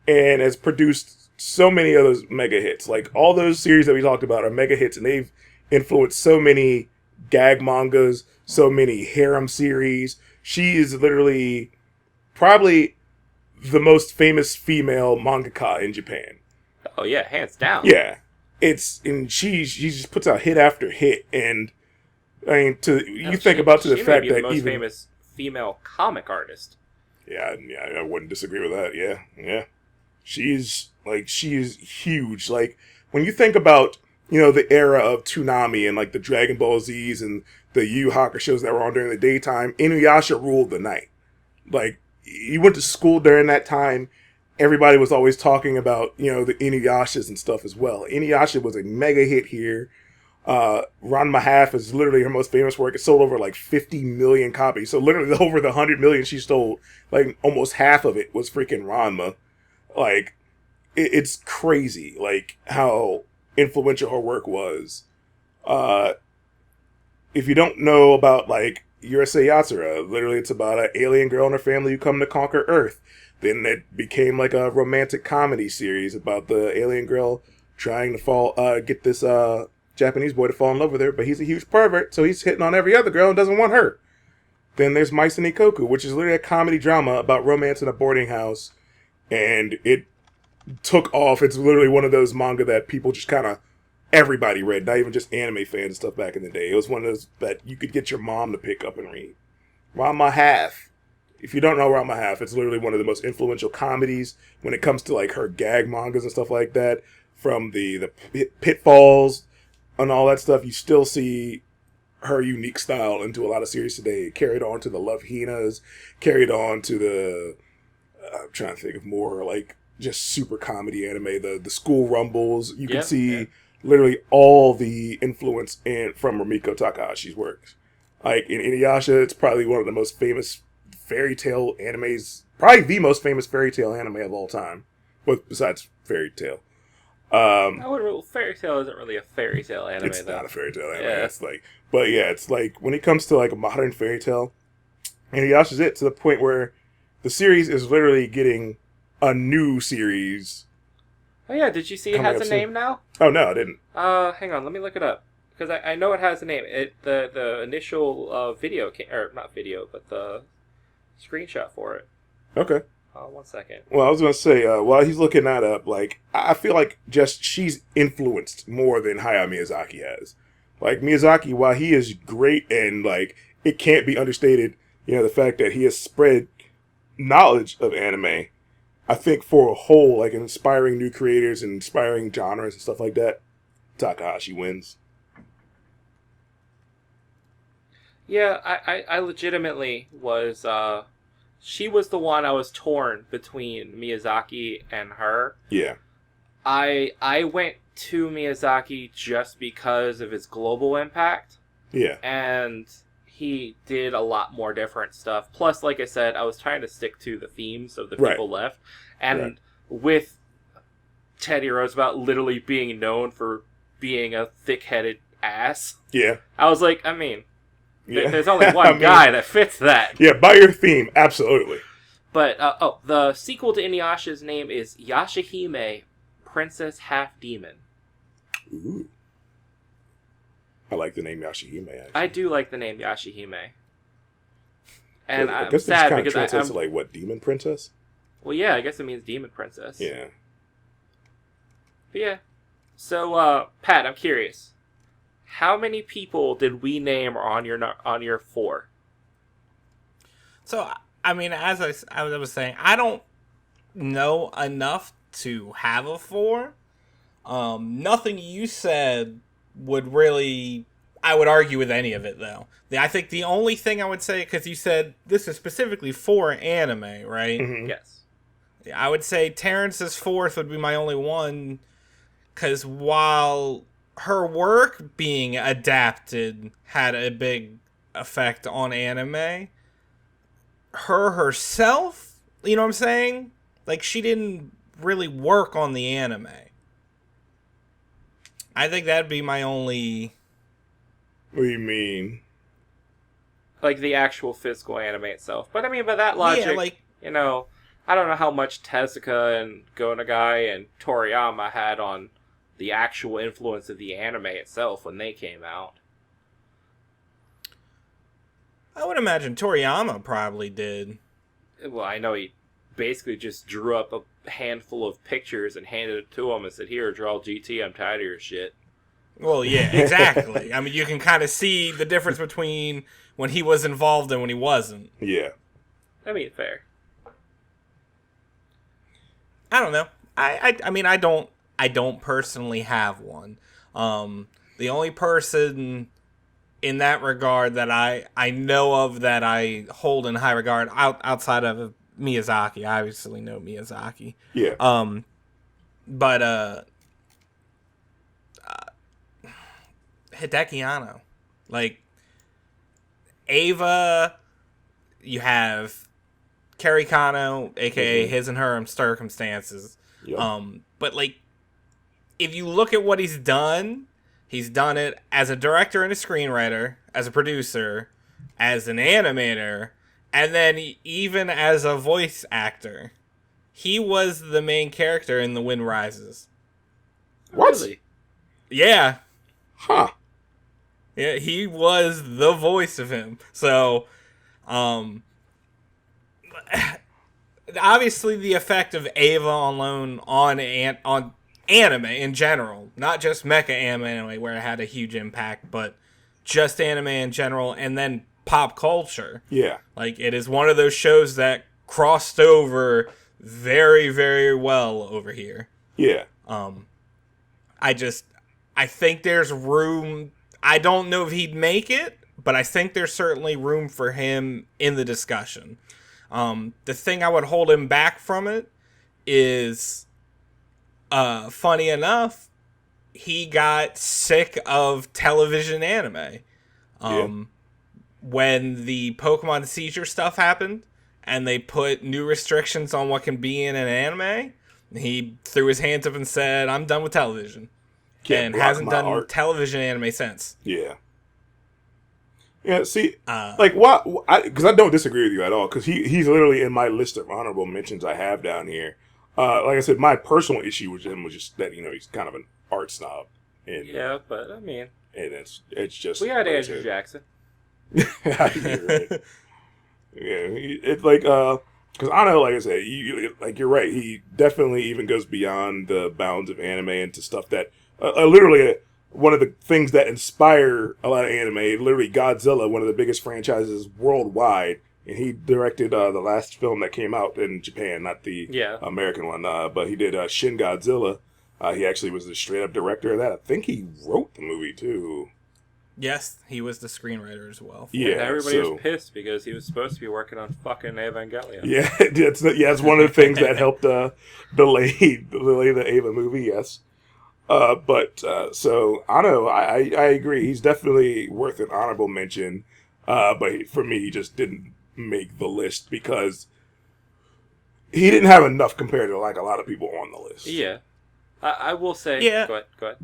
and has produced so many of those mega hits. Like, all those series that we talked about are mega hits, and they've influenced so many gag mangas, so many harem series. She is literally probably the most famous female mangaka in Japan. Oh yeah, hands down. Yeah. She just puts out hit after hit, and I mean, the fact that the most even famous female comic artist. Yeah, I wouldn't disagree with that. Yeah. She's huge. Like, when you think about, the era of Toonami and like the Dragon Ball Z's and the Yu Yu Hakusho's that were on during the daytime, Inuyasha ruled the night. Like, you went to school during that time, everybody was always talking about, the Inuyashas and stuff as well. Inuyasha was a mega hit here. Ranma Half is literally her most famous work. It sold over like 50 million copies. So literally over the 100 million she sold, like almost half of it was freaking Ranma. Like, it's crazy, like, how influential her work was. If you don't know about, like, Urusei Yatsura. Literally, it's about an alien girl and her family who come to conquer Earth. Then it became like a romantic comedy series about the alien girl trying to get this Japanese boy to fall in love with her, but he's a huge pervert, so he's hitting on every other girl and doesn't want her. Then there's Maisen Ikoku, which is literally a comedy drama about romance in a boarding house, and it took off. It's literally one of those manga that people just kind of, everybody read, not even just anime fans and stuff back in the day. It was one of those that you could get your mom to pick up and read. Rama Half. If you don't know Rama Half, it's literally one of the most influential comedies when it comes to like her gag mangas and stuff like that. From the pitfalls and all that stuff, you still see her unique style into a lot of series today. It carried on to the Love Hinas, carried on to the I'm trying to think of more like just super comedy anime, the School Rumbles. You can see literally all the influence from Rumiko Takahashi's works. Like in Inuyasha, it's probably one of the most famous fairy tale animes, probably the most famous fairy tale anime of all time, but besides Fairy Tail. Fairy Tail isn't really a fairy tale anime. It's though. not a fairy tale anime. Yeah. It's like when it comes to like a modern fairy tale, Inuyasha's it to the point where the series is literally getting a new series. Oh yeah, did you see it has a name now? Oh no, I didn't. Hang on, let me look it up because I know it has a name. The initial video not video, but the screenshot for it. Okay. 1 second. Well, I was gonna say while he's looking that up, like I feel like just she's influenced more than Hayao Miyazaki has. Like Miyazaki, while he is great and like it can't be understated, the fact that he has spread knowledge of anime. I think for a whole, like inspiring new creators and inspiring genres and stuff like that, Takahashi wins. Yeah, I legitimately was. She was the one I was torn between Miyazaki and her. Yeah. I went to Miyazaki just because of his global impact. Yeah. And he did a lot more different stuff. Plus, like I said, I was trying to stick to the themes of the people left. And with Teddy Roosevelt literally being known for being a thick-headed ass. Yeah. I was like, I mean... Yeah. There's only one guy that fits that. Yeah, by your theme, absolutely. But, the sequel to Inuyasha's name is Yashahime, Princess Half Demon. Ooh. I like the name Yashahime, actually. I do like the name Yashahime. And I I'm guess sad kind of because translates to, like, what, Demon Princess? Well, yeah, I guess it means Demon Princess. Yeah. But yeah. So, Pat, I'm curious. How many people did we name on your 4? So, I mean, as I was saying, I don't know enough to have a 4. Nothing you said would really... I would argue with any of it, though. I think the only thing I would say, because you said this is specifically for anime, right? Mm-hmm. Yes. I would say Terrence's 4th would be my only one, because while... her work being adapted had a big effect on anime. Her herself, you know what I'm saying? Like, she didn't really work on the anime. I think that'd be my only... What do you mean? Like, the actual physical anime itself. But, I mean, by that logic, Yeah, like... I don't know how much Tezuka and Go Nagai and Toriyama had on the actual influence of the anime itself when they came out. I would imagine Toriyama probably did. Well, I know he basically just drew up a handful of pictures and handed it to him and said, "Here, draw GT, I'm tired of your shit." Well, yeah, exactly. I mean, you can kind of see the difference between when he was involved and when he wasn't. Yeah. I mean, fair. I don't know. I mean, I don't personally have one. The only person in that regard that I know of that I hold in high regard outside of Miyazaki. I obviously know Miyazaki. Yeah. But Hideki Anno. Like, Ava, you have Kerry Kano, a.k.a. His and Her Circumstances. Yep. But, like, if you look at what he's done it as a director and a screenwriter, as a producer, as an animator, and then even as a voice actor. He was the main character in The Wind Rises. What? Really? Yeah. Huh. Yeah, he was the voice of him. So, obviously the effect of Ava alone on anime in general, not just mecha anime where it had a huge impact, but just anime in general, and then pop culture. Yeah. Like, it is one of those shows that crossed over very, very well over here. Yeah. I think there's room. I don't know if he'd make it, but I think there's certainly room for him in the discussion. The thing I would hold him back from it is, funny enough, he got sick of television anime. When the Pokemon seizure stuff happened, and they put new restrictions on what can be in an anime, he threw his hands up and said, "I'm done with television." Can't and hasn't done art. television anime since. Yeah. Yeah, see, like, what? Because I don't disagree with you at all, because he's literally in my list of honorable mentions I have down here. Like I said, my personal issue with him was just that, he's kind of an art snob. And, Yeah, but I mean, and it's just... we had Andrew Jackson. You're right. Yeah, it's like, because I know, like I said, you're right, he definitely even goes beyond the bounds of anime into stuff that, literally, one of the things that inspire a lot of anime, literally Godzilla, one of the biggest franchises worldwide, and he directed the last film that came out in Japan, not the American one, but he did Shin Godzilla. He actually was the straight-up director of that. I think he wrote the movie, too. Yes, he was the screenwriter as well. Yeah, and everybody was pissed because he was supposed to be working on fucking Evangelion. Yeah, it's one of the things that helped delay the Ava movie. Yes, so I know I agree. He's definitely worth an honorable mention. But for me, he just didn't make the list because he didn't have enough compared to like a lot of people on the list. Yeah, I will say. Yeah. Go ahead.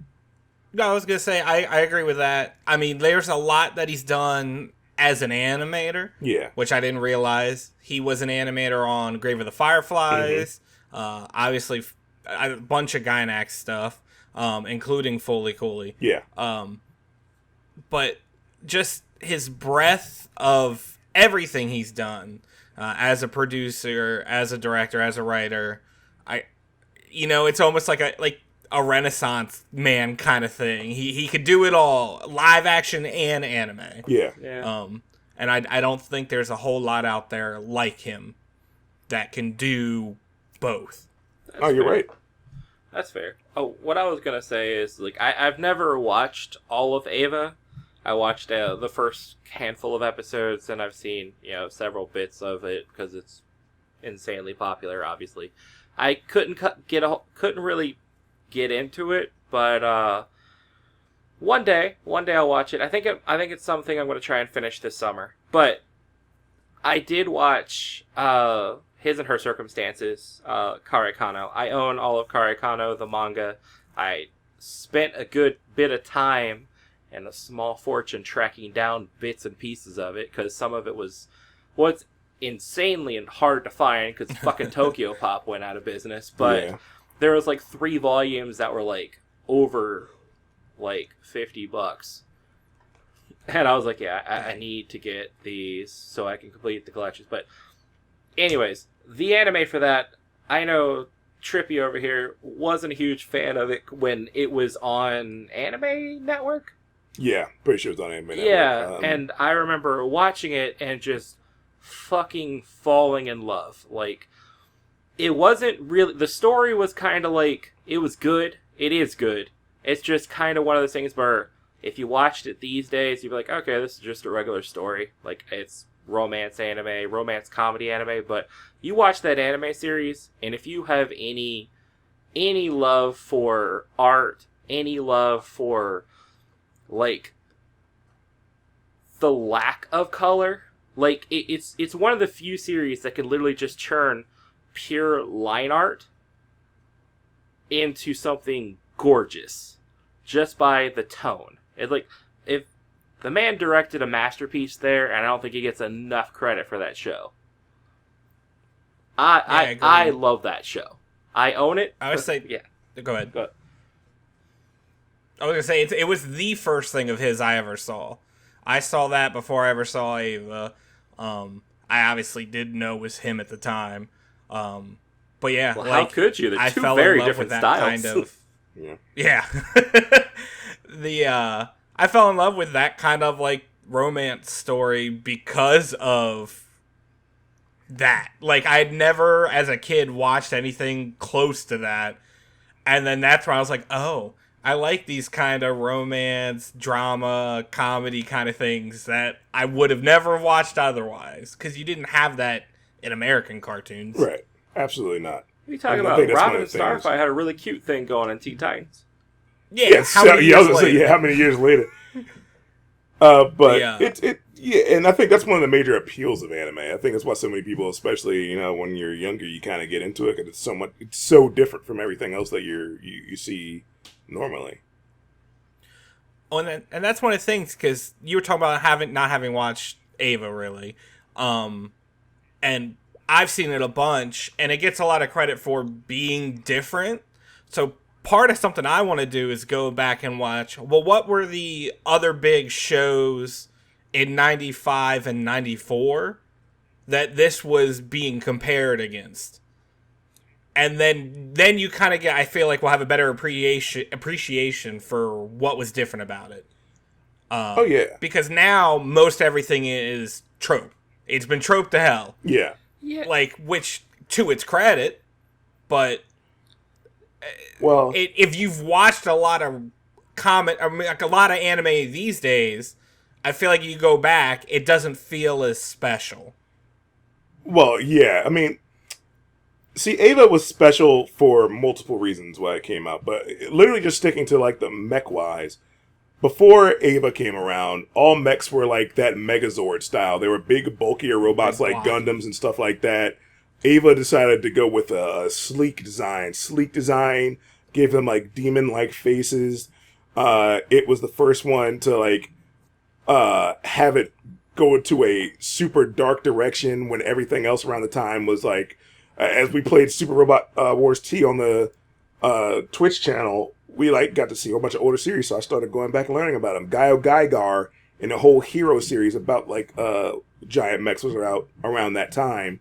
No, I was going to say, I agree with that. I mean, there's a lot that he's done as an animator. Yeah. Which I didn't realize. He was an animator on Grave of the Fireflies. Mm-hmm. Obviously, a bunch of Gynax stuff, including Foley Cooley. Yeah. But just his breadth of everything he's done as a producer, as a director, as a writer, it's almost like a Renaissance man kind of thing. He could do it all, live action and anime. Yeah. And I don't think there's a whole lot out there like him that can do both. You're right. That's fair. Oh, what I was gonna say is, like, I've never watched all of Ava. I watched the first handful of episodes, and I've seen several bits of it because it's insanely popular. Obviously, I couldn't really get into it, but one day I'll watch it. I think it's something I'm going to try and finish this summer. But I did watch His and Her Circumstances, Kare Kano. I own all of Kare Kano, the manga. I spent a good bit of time and a small fortune tracking down bits and pieces of it, because some of it was insanely hard to find because fucking Tokyo Pop went out of business. But there was like 3 volumes that were like over like $50. And I was like, I need to get these so I can complete the collections. But anyways, the anime for that, I know Trippy over here wasn't a huge fan of it when it was on Anime Network. Yeah, pretty sure it's on Anime Network. Yeah, and I remember watching it and just fucking falling in love. Like, it wasn't really... The story was kind of like... It was good. It is good. It's just kind of one of those things where if you watched it these days, you'd be like, okay, this is just a regular story. Like, it's romance anime, romance comedy anime. But you watch that anime series, and if you have any love for art, any love for, like, the lack of color... Like, it's one of the few series that can literally just turn pure line art into something gorgeous just by the tone. It's like, if the man directed a masterpiece there, and I don't think he gets enough credit for that show. I love that show. I own it. I would say, yeah. Go ahead. Go ahead. I was gonna say it was the first thing of his I ever saw. I saw that before I ever saw Ava. I obviously didn't know it was him at the time. But yeah, well, how could you? They're two very different styles. Kind of, yeah. I fell in love with that kind of like romance story because of that. Like, I had never, as a kid, watched anything close to that, and then that's when I was like, oh, I like these kind of romance, drama, comedy kind of things that I would have never watched otherwise, because you didn't have that in American cartoons. Right. Absolutely not. What are you talking about? Robin and Starfire had a really cute thing going in Teen Titans. Yeah, how many years later? But and I think that's one of the major appeals of anime. I think that's why so many people, especially when you're younger, you kind of get into it because it's so different from everything else that you see normally. Oh, and that's one of the things, because you were talking about not having watched Ava really, and I've seen it a bunch, and it gets a lot of credit for being different. So part of something I want to do is go back and watch, well, what were the other big shows in 95 and 94 that this was being compared against? And then you kind of get, I feel like we'll have a better appreciation for what was different about it. Oh, yeah. Because now most everything is trope. It's been trope to hell. Yeah. Yeah. Like, which, to its credit, but well, if you've watched a lot of like a lot of anime these days, I feel like you go back, it doesn't feel as special. Well, yeah. I mean, see, Ava was special for multiple reasons why it came out, but literally just sticking to like the mech wise. Before Ava came around, all mechs were like that Megazord style. They were big, bulkier robots like Gundams and stuff like that. Ava decided to go with a sleek design. Sleek design gave them like demon-like faces. It was the first one to like have it go into a super dark direction when everything else around the time was like, as we played Super Robot Wars T on the Twitch channel, we like got to see a whole bunch of older series, so I started going back and learning about them. Gaio Gaigar and the whole Hero series about like giant mechs was out around that time.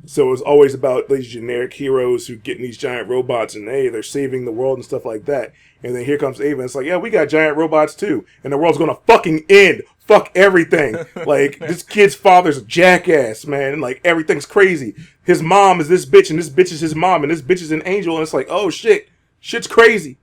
So it was always about these generic heroes who get in these giant robots and hey, they're saving the world and stuff like that. And then here comes Ava and it's like, yeah, we got giant robots too. And the world's gonna fucking end. Fuck everything. Like, this kid's father's a jackass, man. Like, everything's crazy. His mom is this bitch and this bitch is his mom and this bitch is an angel. And it's like, oh shit. Shit's crazy.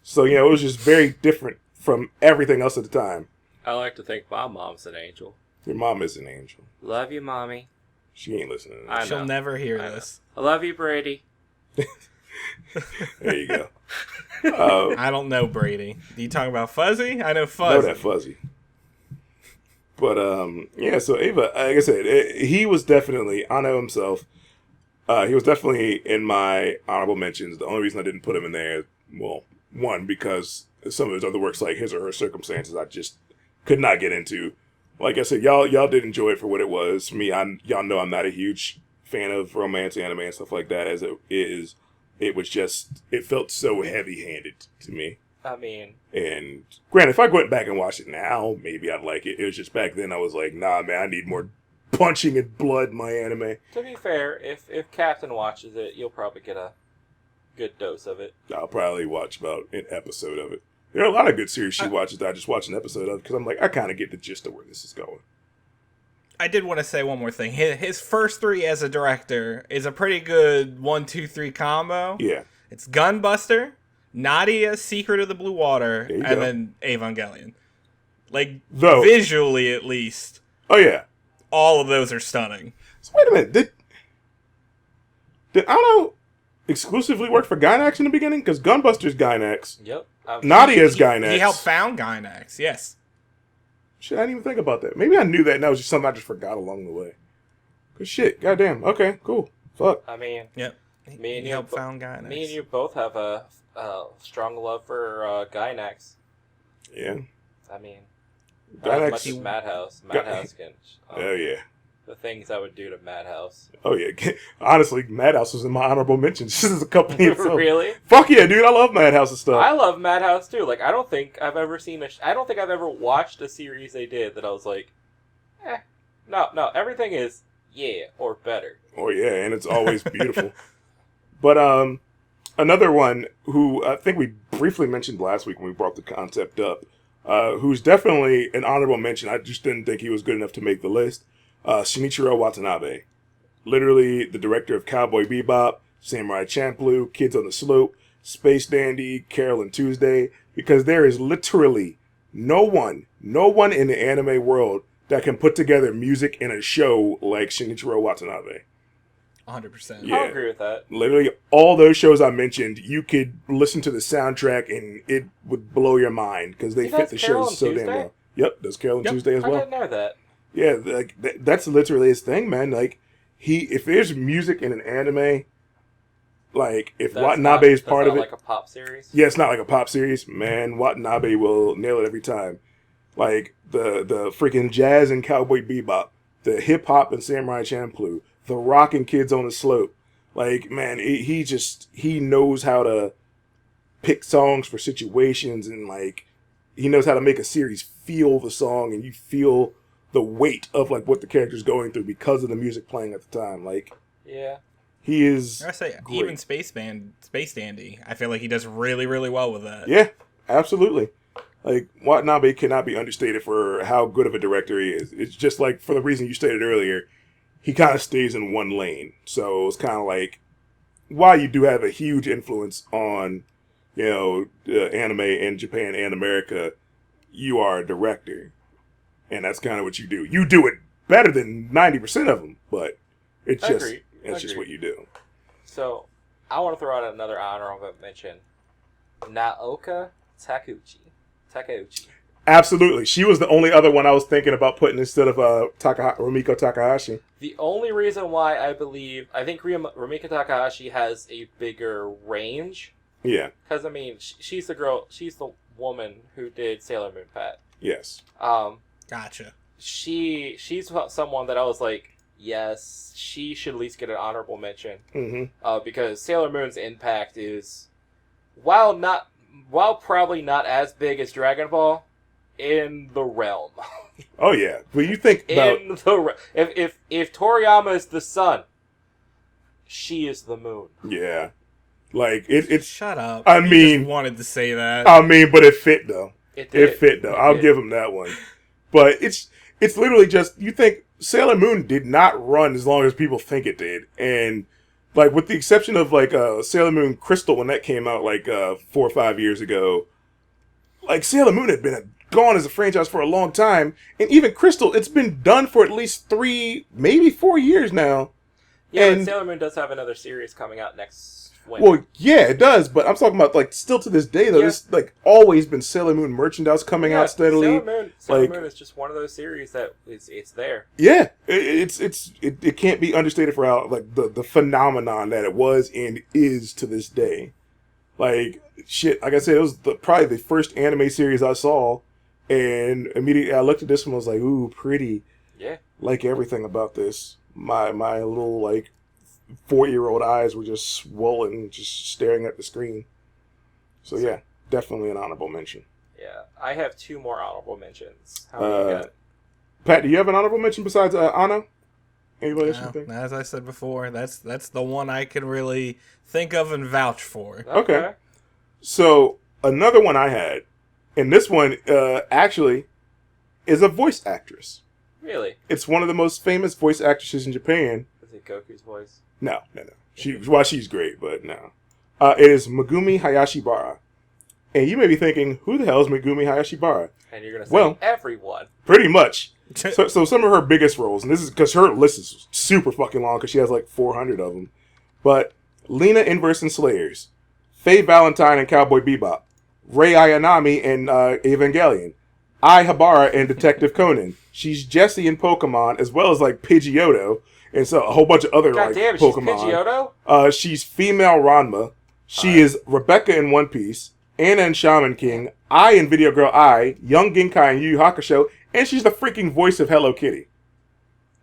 So, it was just very different from everything else at the time. I like to think my mom's an angel. Your mom is an angel. Love you, Mommy. She ain't listening to this. She'll never hear this. I love you, Brady. There you go. I don't know Brady. You talking about Fuzzy? I know Fuzzy. I know that Fuzzy. But, so Ava, like I said, he was definitely, I know himself, he was definitely in my honorable mentions. The only reason I didn't put him in there, well, one, because some of his other works, like His or Her Circumstances, I just could not get into. Like I said, y'all did enjoy it for what it was. For me, y'all know I'm not a huge fan of romance anime and stuff like that, as it is. It was just, it felt so heavy-handed to me. I mean... And granted, if I went back and watched it now, maybe I'd like it. It was just back then I was like, nah, man, I need more punching and blood in my anime. To be fair, if Captain watches it, you'll probably get a good dose of it. I'll probably watch about an episode of it. There are a lot of good series she watches that I just watch an episode of because I'm like, I kind of get the gist of where this is going. I did want to say one more thing. His first three as a director is a pretty good 1, 2, 3 combo. Yeah. It's Gunbuster, Nadia, Secret of the Blue Water, and then Evangelion. Like, visually at least. Oh, yeah. All of those are stunning. So wait a minute. Did Ano exclusively work for Gainax in the beginning? Because Gunbuster's Gainax. Yep. Nadia's Gainax. He helped found Gainax, yes. Shit, I didn't even think about that. Maybe I knew that and that was just something I just forgot along the way. Cause shit, goddamn. Okay, cool. Fuck. I mean, yep. Me and you helped found Gainax. Me and you both have a strong love for Gainax. Yeah. I mean, Not as much as Madhouse. Madhouse can. Oh yeah. The things I would do to Madhouse. Oh yeah. Honestly, Madhouse was in my honorable mentions. This is a company itself. Really? Fuck yeah, dude! I love Madhouse and stuff. I love Madhouse too. Like, I don't think I've ever seen I don't think I've ever watched a series they did that I was like, no. Everything is or better. Oh yeah, and it's always beautiful. But another one who I think we briefly mentioned last week when we brought the concept up, who's definitely an honorable mention. I just didn't think he was good enough to make the list. Shinichiro Watanabe, literally the director of Cowboy Bebop, Samurai Champloo, Kids on the Slope, Space Dandy, Carol and Tuesday, because there is literally no one in the anime world that can put together music in a show like Shinichiro Watanabe. 100%. Yeah. I'll agree with that. Literally all those shows I mentioned, you could listen to the soundtrack and it would blow your mind because they fit the shows so damn well. Yep, does Carol and Tuesday as well. I didn't know that. Yeah, like that's literally his thing, man. Like if there's music in an anime, like if Watanabe is part of it, like a pop series. Yeah, it's not like a pop series, man. Watanabe will nail it every time. Like the freaking jazz and Cowboy Bebop, the hip hop and Samurai Champloo, the rock and Kids on the Slope. Like man, he knows how to pick songs for situations and like he knows how to make a series feel the song and you feel the weight of like what the character's going through because of the music playing at the time. Like, yeah, he is. I say great. Even Space Dandy, I feel like he does really, really well with that. Yeah, absolutely. Like Watanabe cannot be understated for how good of a director he is. It's just like for the reason you stated earlier, he kind of stays in one lane. So it's kind of like while you do have a huge influence on, anime in Japan and America, you are a director. And that's kind of what you do. You do it better than 90% of them, but it's just what you do. So, I want to throw out another honorable mention. Naoka Takeuchi. Absolutely. She was the only other one I was thinking about putting instead of Rumiko Takahashi. The only reason why I think Rumiko Takahashi has a bigger range. Yeah. Because, I mean, she's the woman who did Sailor Moon Pat. Yes. Gotcha. She's someone that I was like, yes, she should at least get an honorable mention. Mm-hmm. Because Sailor Moon's impact is, while probably not as big as Dragon Ball, in the realm. Oh yeah, but you think about if Toriyama is the sun, she is the moon. Yeah, like it's. Shut up. I mean, just wanted to say that. I mean, but it fit though. It fit though. I'll give him that one. But it's literally just, you think Sailor Moon did not run as long as people think it did. And, like, with the exception of, like, Sailor Moon Crystal when that came out, like, 4 or 5 years ago, like, Sailor Moon had been gone as a franchise for a long time. And even Crystal, it's been done for at least 3, maybe 4 years now. Yeah, but Sailor Moon does have another series coming out next winter. Well, yeah, it does, but I'm talking about, like, still to this day, though, there's, like, always been Sailor Moon merchandise coming out steadily. Sailor Moon is just one of those series that it's there. Yeah, it can't be understated for how, like, the phenomenon that it was and is to this day. Like, shit, like I said, it was probably the first anime series I saw, and immediately I looked at this one and was like, ooh, pretty. Yeah. Like everything about this. My little, like, 4-year-old eyes were just swollen, just staring at the screen. So yeah, definitely an honorable mention. Yeah, I have 2 more honorable mentions. How many you got? Pat, do you have an honorable mention besides Anna? Anybody else you think? As I said before, that's the one I can really think of and vouch for. Okay. So another one I had, and this one actually is a voice actress. Really? It's one of the most famous voice actresses in Japan. Is it Goku's voice? No. She's great, but no. It is Megumi Hayashibara. And you may be thinking, who the hell is Megumi Hayashibara? And you're going to say everyone. Pretty much. So some of her biggest roles, and this is because her list is super fucking long because she has like 400 of them. But Lena Inverse in Slayers, Faye Valentine in Cowboy Bebop, Rei Ayanami in Evangelion, Ai Habara in Detective Conan. She's Jessie in Pokemon, as well as like Pidgeotto. And so a whole bunch of other God damn, Pokemon. She's Pidgeotto? She's female Ranma. She is Rebecca in One Piece, Anna in Shaman King, Ai in Video Girl Ai, Young Genkai in Yu Yu Hakusho, and she's the freaking voice of Hello Kitty.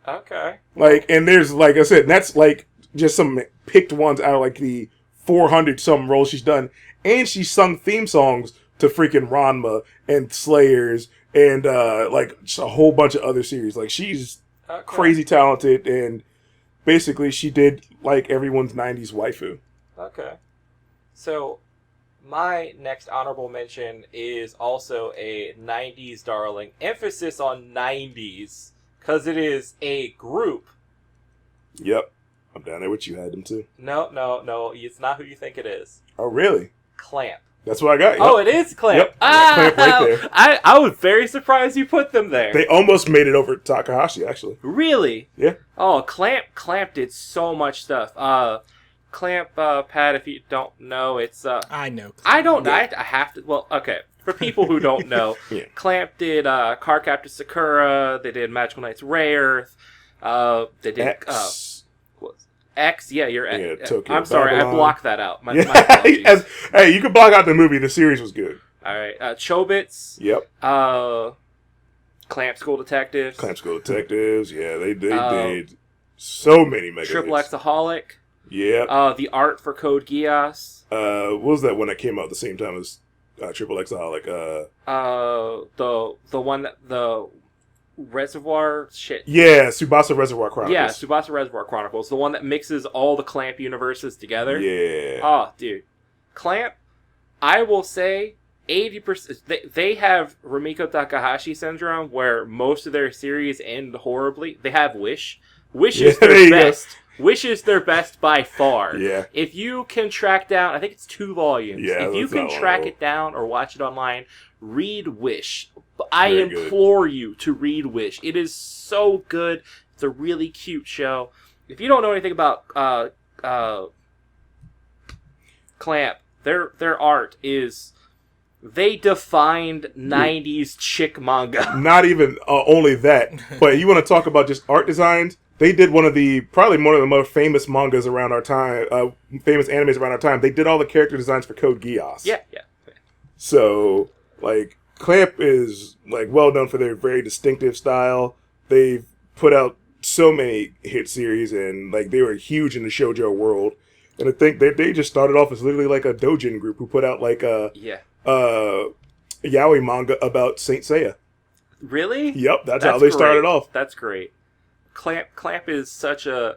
Okay. Like, and there's, like I said, that's like just some picked ones out of like the 400 some roles she's done, and she sung theme songs to freaking Ranma and Slayers and like just a whole bunch of other series. Like, she's crazy talented, and basically she did like everyone's 90s waifu. Okay. So, my next honorable mention is also a 90s darling. Emphasis on 90s, because it is a group. Yep. I'm down there with you, had them too. No. It's not who you think it is. Oh, really? Clamp. That's what I got. Yep. Oh, it is Clamp. Yep. Clamp right there. I was very surprised you put them there. They almost made it over to Takahashi, actually. Really? Yeah. Oh, Clamp did so much stuff. Clamp, Pat, if you don't know, it's... I know. I don't know. I have to... Well, okay. For people who don't know, Yeah. Clamp did Cardcaptor Sakura. They did Magical Knights Ray Earth. They did... X, yeah, you're... Yeah, Tokyo I'm sorry, Babylon. I blocked that out. My Yeah. apologies. Hey, you can block out the movie. The series was good. All right. Chobits. Yep. Clamp School Detectives. Clamp School Detectives. Yeah, they did so many mega Triple hits. Exaholic. Yep. The art for Code Geass. What was that one that came out at the same time as Triple Exaholic? The one that the Reservoir shit. Yeah, Tsubasa Reservoir Chronicles. Yeah, Tsubasa Reservoir Chronicles, the one that mixes all the Clamp universes together. Yeah. Oh, dude, Clamp. I will say 80%. They have Rumiko Takahashi syndrome, where most of their series end horribly. They have Wish. Wish is their best. Wish is their best by far. Yeah. If you can track down, I think it's 2 volumes. Yeah, if you that's can not track long. it down or watch it online, read Wish. I Very good. implore you to read Wish. It is so good. It's a really cute show. If you don't know anything about Clamp, their art is... They defined 90s chick manga. Not even only that, but you want to talk about just art designs? They did probably one of the most famous mangas around our time, famous animes around our time. They did all the character designs for Code Geass. Yeah. So, like, Clamp is, like, well known for their very distinctive style. They've put out so many hit series, and, like, they were huge in the shoujo world. And I think they just started off as literally, like, a doujin group who put out, like, a yaoi manga about Saint Seiya. Really? Yep, that's how they started off. That's great. Clamp is such a...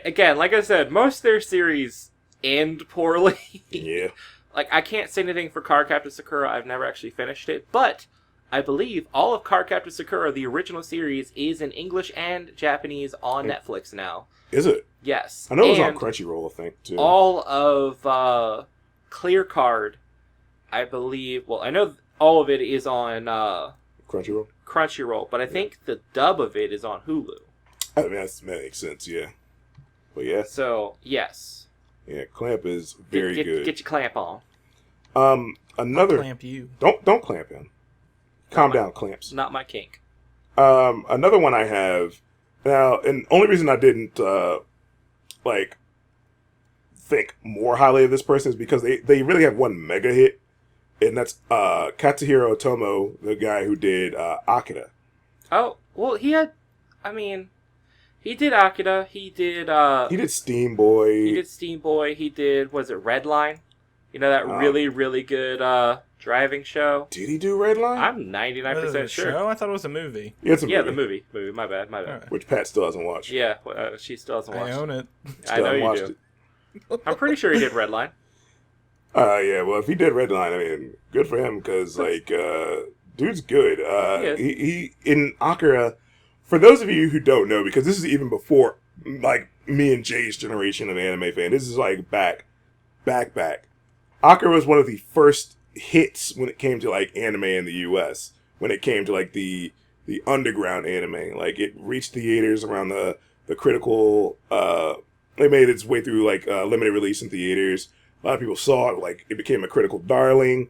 Again, like I said, most of their series end poorly. Yeah. Like, I can't say anything for Cardcaptor Sakura. I've never actually finished it. But I believe all of Cardcaptor Sakura, the original series, is in English and Japanese on Netflix now. Is it? Yes. I know it was on Crunchyroll, I think, too. All of Clear Card, I believe... Well, I know all of it is on Crunchyroll, but I think the dub of it is on Hulu. I mean, that makes sense, yeah. But yeah. So, yes. Yeah, Clamp is very good. Get your clamp on. Another... I'll clamp you. Don't clamp him. Calm down, Clamps. Not my kink. Another one I have... Now, and the only reason I didn't, think more highly of this person is because they really have one mega hit, and that's Katsuhiro Otomo, the guy who did Akira. Oh, well, he had... I mean... He did Akira. He did Steam Boy. He did Steam Boy. He did, was it Redline? You know, that really, really good driving show? Did he do Redline? I'm 99% sure. Show? I thought it was a movie. Yeah, it's a movie. Yeah, the movie. My bad. Right. Which Pat still hasn't watched. Yeah, she still hasn't watched I own it. I know you do. I'm pretty sure he did Redline. Yeah, well, if he did Redline, I mean, good for him, because, dude's good. He in Akira, for those of you who don't know, because this is even before, like, me and Jay's generation of anime fan, this is, like, back. Akira was one of the first hits when it came to, like, anime in the U.S., when it came to, like, the underground anime. Like, it reached theaters around the critical, it made its way through, like, limited release in theaters. A lot of people saw it, like, it became a critical darling.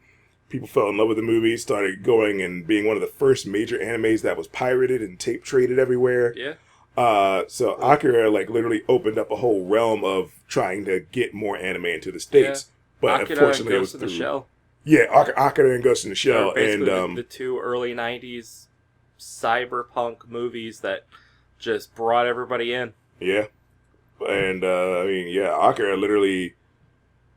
People fell in love with the movie, started going and being one of the first major animes that was pirated and tape traded everywhere. Yeah. So Akira, like, literally opened up a whole realm of trying to get more anime into the States. Yeah. But Akira unfortunately, and it was Ghost in through... the Shell. Yeah, Akira and Ghost in the Shell. Basically And the two early 90s cyberpunk movies that just brought everybody in. Yeah. And, I mean, yeah, Akira literally...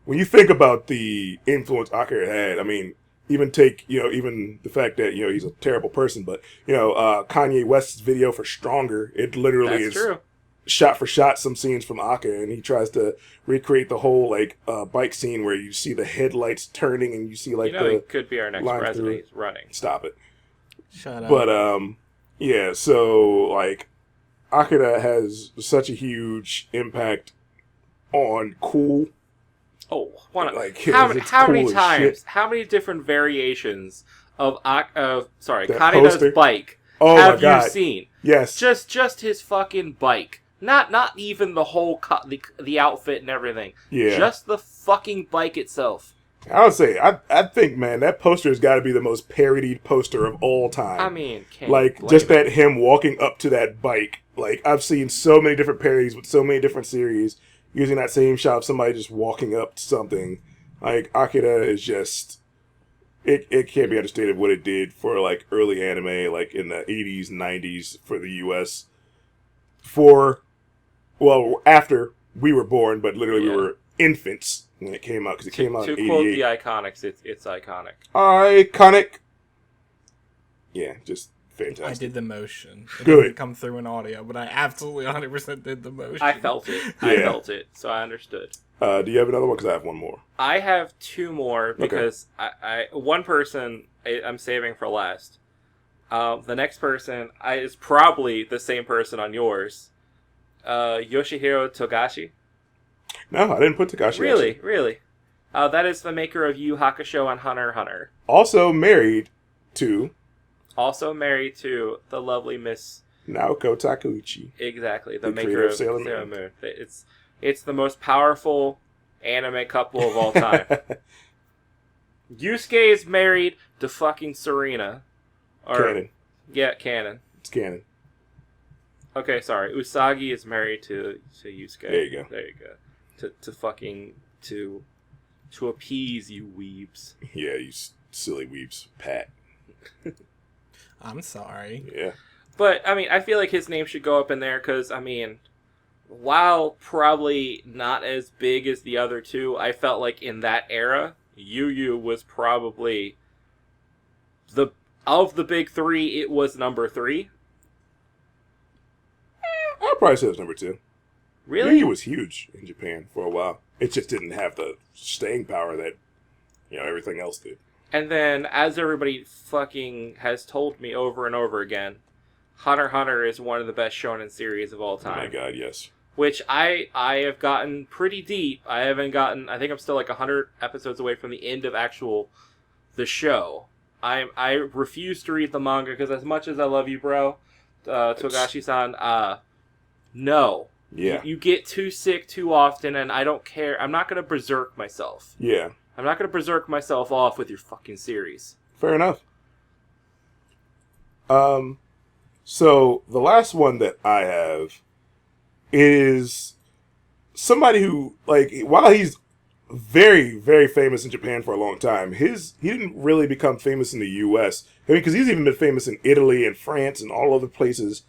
When you think about the influence Akira had, I mean, even the fact that, he's a terrible person, but, Kanye West's video for Stronger, it literally That's is true. shot for shot some scenes from Akira, and he tries to recreate the whole, bike scene where you see the headlights turning and you see, he could be our next line president. through. He's running. Stop it. Shut up. But, yeah, so, Akira has such a huge impact on cool. Oh, It's how cool many as times? shit. How many different variations of That Kaneda's poster? bike Oh have my God. you seen? Yes. Just his fucking bike. Not even the whole the outfit and everything. Yeah. Just the fucking bike itself. I would say, I think, man, that poster has got to be the most parodied poster of all time. I mean, can't blame just it. that him walking up to that bike. I've seen so many different parodies with so many different series using that same shot of somebody just walking up to something. Akira is just... It can't be understated what it did for, early anime, in the 80s, 90s for the U.S. After we were born, but literally we were infants when it came out, because it came out in 88. To quote the Iconics, it's iconic. Iconic. Yeah, just fantastic. I did the motion. It Good. didn't come through in audio, but I absolutely 100% did the motion. I felt it. So I understood. Do you have another one? Because I have one more. I have two more because one person I'm saving for last. The next person is probably the same person on yours. Yoshihiro Togashi. No, I didn't put Takashi. Really. That is the maker of Yu Hakusho and Hunter x Hunter. Also married to the lovely Miss Naoko Takeuchi. Exactly, the creator maker of of Sailor Sailor Moon. Moon. It's the most powerful anime couple of all time. Yusuke is married to fucking Serena. Canon. Yeah, canon. It's canon. Okay, sorry. Usagi is married to Yusuke. There you go. There you go. To appease you weebs. Yeah, you silly weeps. Pat. I'm sorry. Yeah. But, I mean, I feel like his name should go up in there because, I mean, while probably not as big as the other two, I felt like in that era, Yu was probably of the big three, it was number 3. I'd probably say it's number 2. Really? Yu was huge in Japan for a while. It just didn't have the staying power that, everything else did. And then, as everybody fucking has told me over and over again, Hunter x Hunter is one of the best shonen series of all time. Oh my God, yes. Which I have gotten pretty deep. I think I'm still 100 episodes away from the end of the show. I refuse to read the manga because as much as I love you, bro, Togashi-san, no. Yeah. You get too sick too often, and I don't care. I'm not going to berserk myself. Yeah. I'm not going to berserk myself off with your fucking series. Fair enough. So the last one that I have is somebody who, while he's very, very famous in Japan for a long time, he didn't really become famous in the U.S. I mean, because he's even been famous in Italy and France and all other places,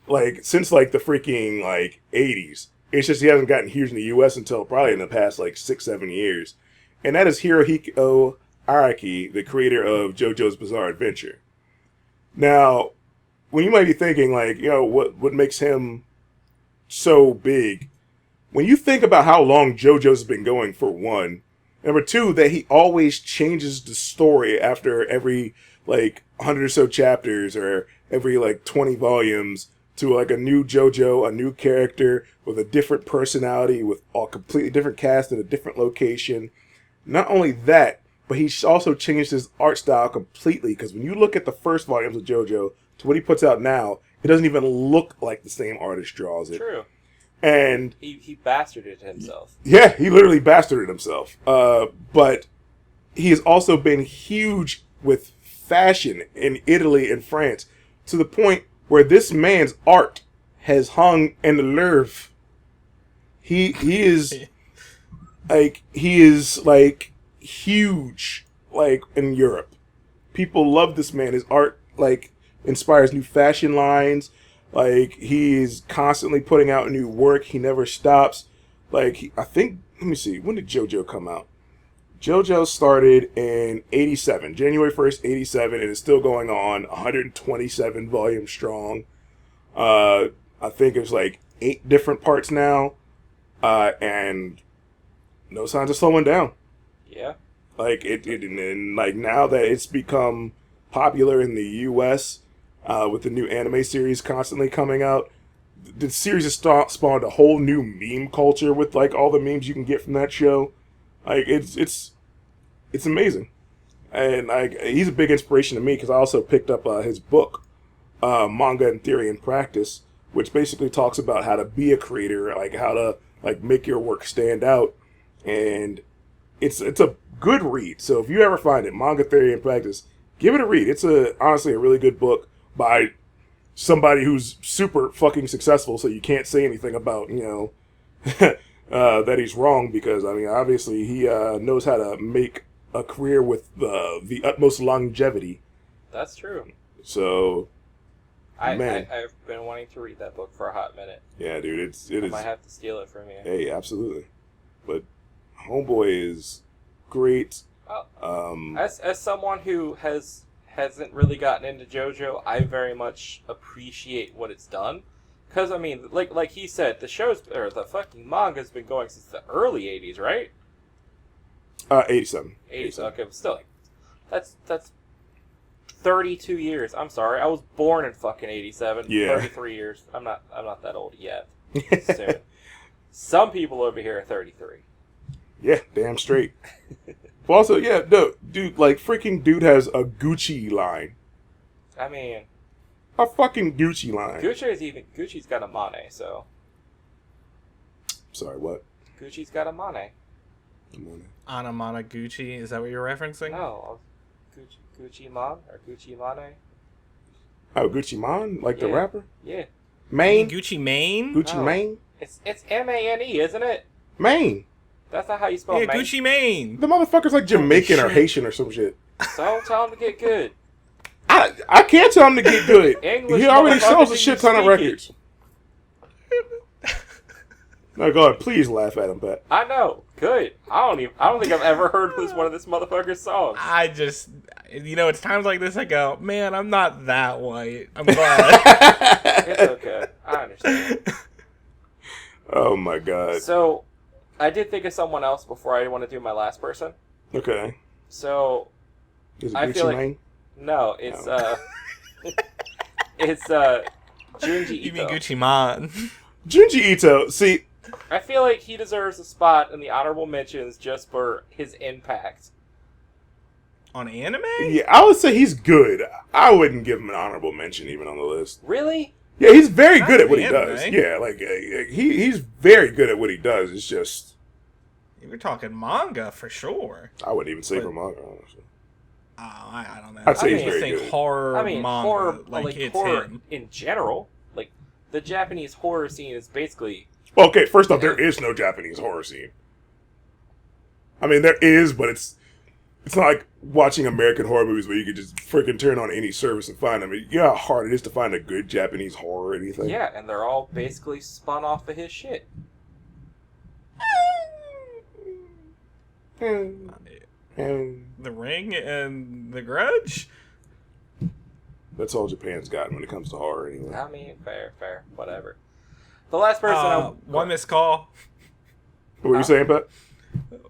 since, the freaking, 80s. It's just he hasn't gotten huge in the U.S. until probably in the past, 6-7 years. And that is Hirohiko Araki, the creator of JoJo's Bizarre Adventure. Now, when you might be thinking, what makes him so big? When you think about how long JoJo's been going, for one. Number two, that he always changes the story after every, 100 or so chapters or every, 20 volumes to, a new JoJo, a new character with a different personality, with a completely different cast in a different location. Not only that, but he's also changed his art style completely, because when you look at the first volumes of JoJo to what he puts out now, it doesn't even look like the same artist draws it. True. And he bastarded himself. Yeah, he literally bastarded himself. But he has also been huge with fashion in Italy and France, to the point where this man's art has hung in the Louvre. He is huge in Europe. People love this man. His art, inspires new fashion lines. Like, he's constantly putting out new work. He never stops. Like, I think, let me see, when did JoJo come out? JoJo started in 87, January 1st, 87, and it's still going on, 127 volumes strong. I think it's like 8 different parts now, and no signs of slowing down. Yeah. Like, and like, now that it's become popular in the US, with the new anime series constantly coming out, the series has spawned a whole new meme culture with, like, all the memes you can get from that show. Like, it's amazing. And, like, he's a big inspiration to me because I also picked up his book, Manga in Theory and Practice, which basically talks about how to be a creator, like, how to, like, make your work stand out. And it's a good read. So if you ever find it, Manga Theory and Practice, give it a read. It's honestly a really good book by somebody who's super fucking successful, so you can't say anything about, that he's wrong, because, I mean, obviously he knows how to make a career with the utmost longevity. That's true. So, I've been wanting to read that book for a hot minute. Yeah, dude, I might have to steal it from you. Hey, absolutely. But Homeboy is great. As someone who hasn't really gotten into JoJo, I very much appreciate what it's done. Because, I mean, like he said, the fucking manga's been going since the early 80s, right? 87. 80s, okay, but still, that's 32 years. I'm sorry, I was born in fucking 87. Yeah. 33 years. I'm not that old yet. Soon. Some people over here are 33. Yeah, damn straight. But also, yeah, no, dude, like, freaking dude has a Gucci line. I mean, a fucking Gucci line. Gucci's got a Mane, so. Sorry, what? Gucci's got a Mane. Anamana Gucci, is that what you're referencing? No, Gucci Man or Gucci Mane. Oh, Gucci Man, like the rapper? Yeah. Mane? Gucci Mane? Gucci Mane? It's Mane, isn't it? Mane. That's not how you spell Mane. Gucci Mane. The motherfucker's like Jamaican or Haitian or some shit. So tell him to get good. I can't tell him to get good. English, he already sells a shit ton of records. No, go ahead. Please laugh at him, Pat. I know. Good. I don't think I've ever heard one of this motherfucker's songs. I just, it's times like this I go, man, I'm not that white. I'm glad. It's okay. I understand. Oh my god. So, I did think of someone else before I want to do my last person. Okay. So, Is it I Gucci feel like Mane? no, it's it's Junji Ito. You mean Gucci Man? Junji Ito. See, I feel like he deserves a spot in the honorable mentions just for his impact. On anime? yeah, I would say he's good. I wouldn't give him an honorable mention even on the list. Really? Yeah, he's very good at what he anime. does. Yeah, like he's very good at what he does. It's just We're talking manga for sure. I wouldn't even say for manga, honestly. Oh, I don't know. I'd say I he's very think good. horror manga, horror, it's horror him. in general. Like, the Japanese horror scene is basically... Well, okay, first off, there is no Japanese horror scene. I mean, there is, but it's not like watching American horror movies where you could just freaking turn on any service and find them. I mean, you know how hard it is to find a good Japanese horror or anything? Yeah, and they're all basically spun off of his shit. The Ring and The Grudge? That's all Japan's got when it comes to horror, anyway. I mean, fair, whatever. The last person one missed call. What were you saying, Pat?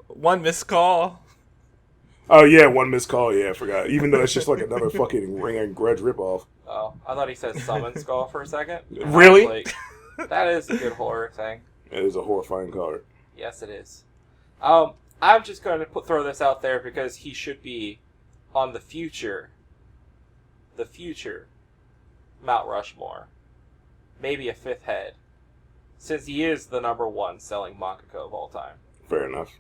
One missed call. Oh, yeah, one missed call. Yeah, I forgot. Even though it's just like another fucking Ring and Grudge ripoff. Oh, I thought he said summon skull for a second. Really? Like, that is a good horror thing. It is a horrifying card. Yes, it is. I'm just going to throw this out there because he should be on the future Mount Rushmore. Maybe a fifth head. Since he is the number one selling mangaka of all time. Fair enough.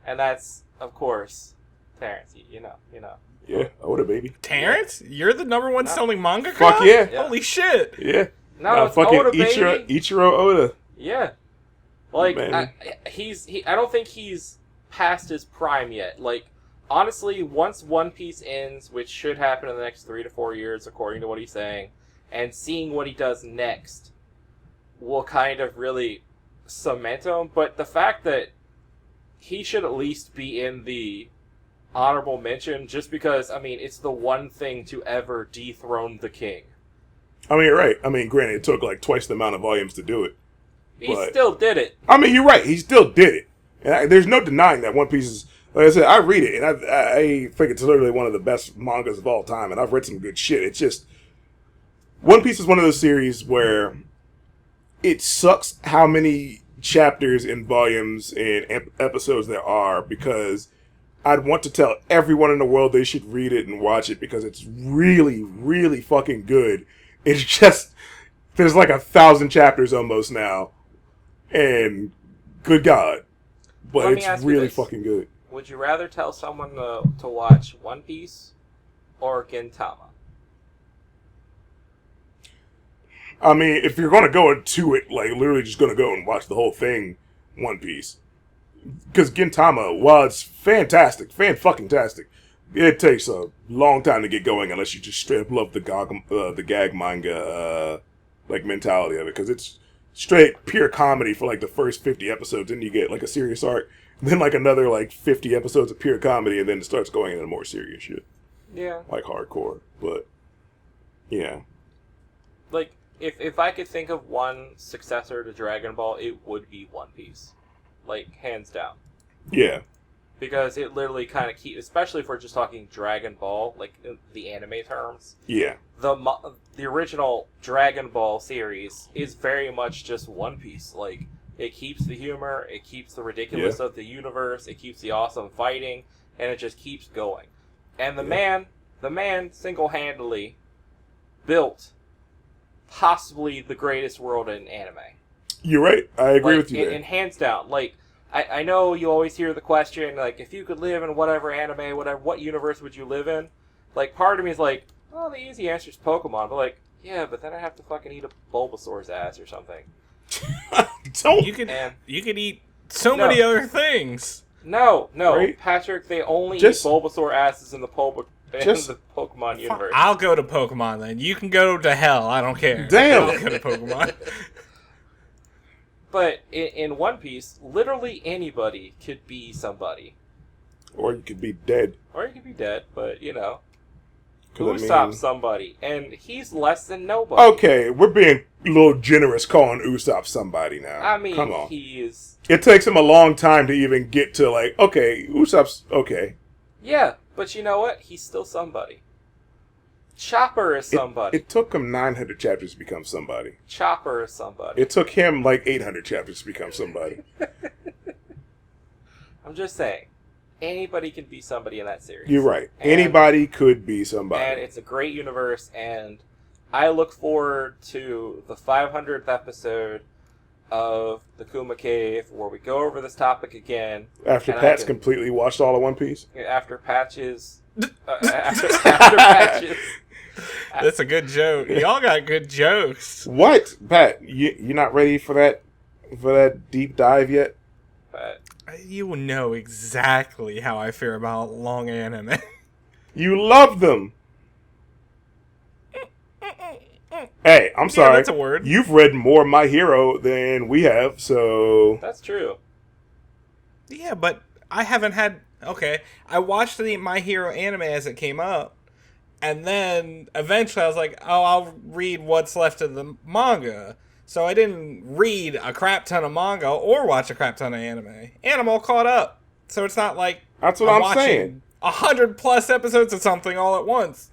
And that's, of course, Terrence. You know. Yeah, Oda, baby. Terrence? You're the number one selling manga? Fuck yeah. Holy shit. Yeah. No, it's fucking Oda, baby. Ichiro Oda. Yeah. Like, Man. I don't think he's past his prime yet. Like, honestly, once One Piece ends, which should happen in the next 3 to 4 years, according to what he's saying, and seeing what he does next will kind of really cement him. But the fact that he should at least be in the honorable mention, just because, I mean, it's the one thing to ever dethrone the king. I mean, you're right. I mean, granted, it took like twice the amount of volumes to do it. He still did it. I mean, you're right. He still did it. And there's no denying that One Piece is, like I said, I read it, and I think it's literally one of the best mangas of all time, and I've read some good shit. It's just, One Piece is one of those series where it sucks how many chapters and volumes and episodes there are, because I'd want to tell everyone in the world they should read it and watch it, because it's really, really fucking good. It's just, there's like 1,000 chapters almost now, and good God. But it's really fucking good. Would you rather tell someone to watch One Piece or Gintama? I mean, if you're going to go into it, like, literally just going to go and watch the whole thing, One Piece. Because Gintama, while it's fantastic, fan-fucking-tastic, it takes a long time to get going unless you just straight up love the gag manga, like, mentality of it. Because it's straight pure comedy for, like, the first 50 episodes, and you get, like, a serious arc. Then, like, another, like, 50 episodes of pure comedy, and then it starts going into more serious shit. Yeah. Like, hardcore. But, yeah. Like, if I could think of one successor to Dragon Ball, it would be One Piece. Like, hands down. Yeah. Because it literally kind of keeps, especially if we're just talking Dragon Ball, like, the anime terms. Yeah. The original Dragon Ball series is very much just One Piece. Like, it keeps the humor, it keeps the ridiculous of the universe, it keeps the awesome fighting, and it just keeps going. And the man single-handedly built possibly the greatest world in anime. You're right. I agree with you there. And hands down, like, I know you always hear the question, like, if you could live in whatever anime, whatever, what universe would you live in? Like, part of me is like, oh, the easy answer is Pokemon. But, like, yeah, but then I have to fucking eat a Bulbasaur's ass or something. You could eat many other things. No, right? Patrick, they only eat Bulbasaur asses in the Pokemon universe. I'll go to Pokemon then. You can go to hell. I don't care. Damn. I'll go to Pokemon. But in One Piece, literally anybody could be somebody. Or you could be dead. Or you could be dead, but, you know. Usopp's somebody, and he's less than nobody. Okay, we're being a little generous calling Usopp somebody now. I mean, come on. He is... It takes him a long time to even get to, like, okay, Usopp's okay. Yeah, but you know what? He's still somebody. Chopper is somebody. It took him 900 chapters to become somebody. Chopper is somebody. It took him, like, 800 chapters to become somebody. I'm just saying. Anybody can be somebody in that series. You're right. Anybody could be somebody. And it's a great universe, and I look forward to the 500th episode of the Kuma Cave, where we go over this topic again. After Pat's completely watched all of One Piece? After Patches... after Patches... That's a good joke. Y'all got good jokes. What? Pat, you're not ready for that deep dive yet? Pat. You know exactly how I feel about long anime. You love them. Hey, I'm sorry. That's a word. You've read more My Hero than we have, so... That's true. Yeah, but I haven't had... Okay, I watched the My Hero anime as it came up, and then eventually I was like, oh, I'll read what's left of the manga. So I didn't read a crap ton of manga or watch a crap ton of anime. And I'm all caught up. So it's not like that's what I'm saying. 100+ episodes of something all at once.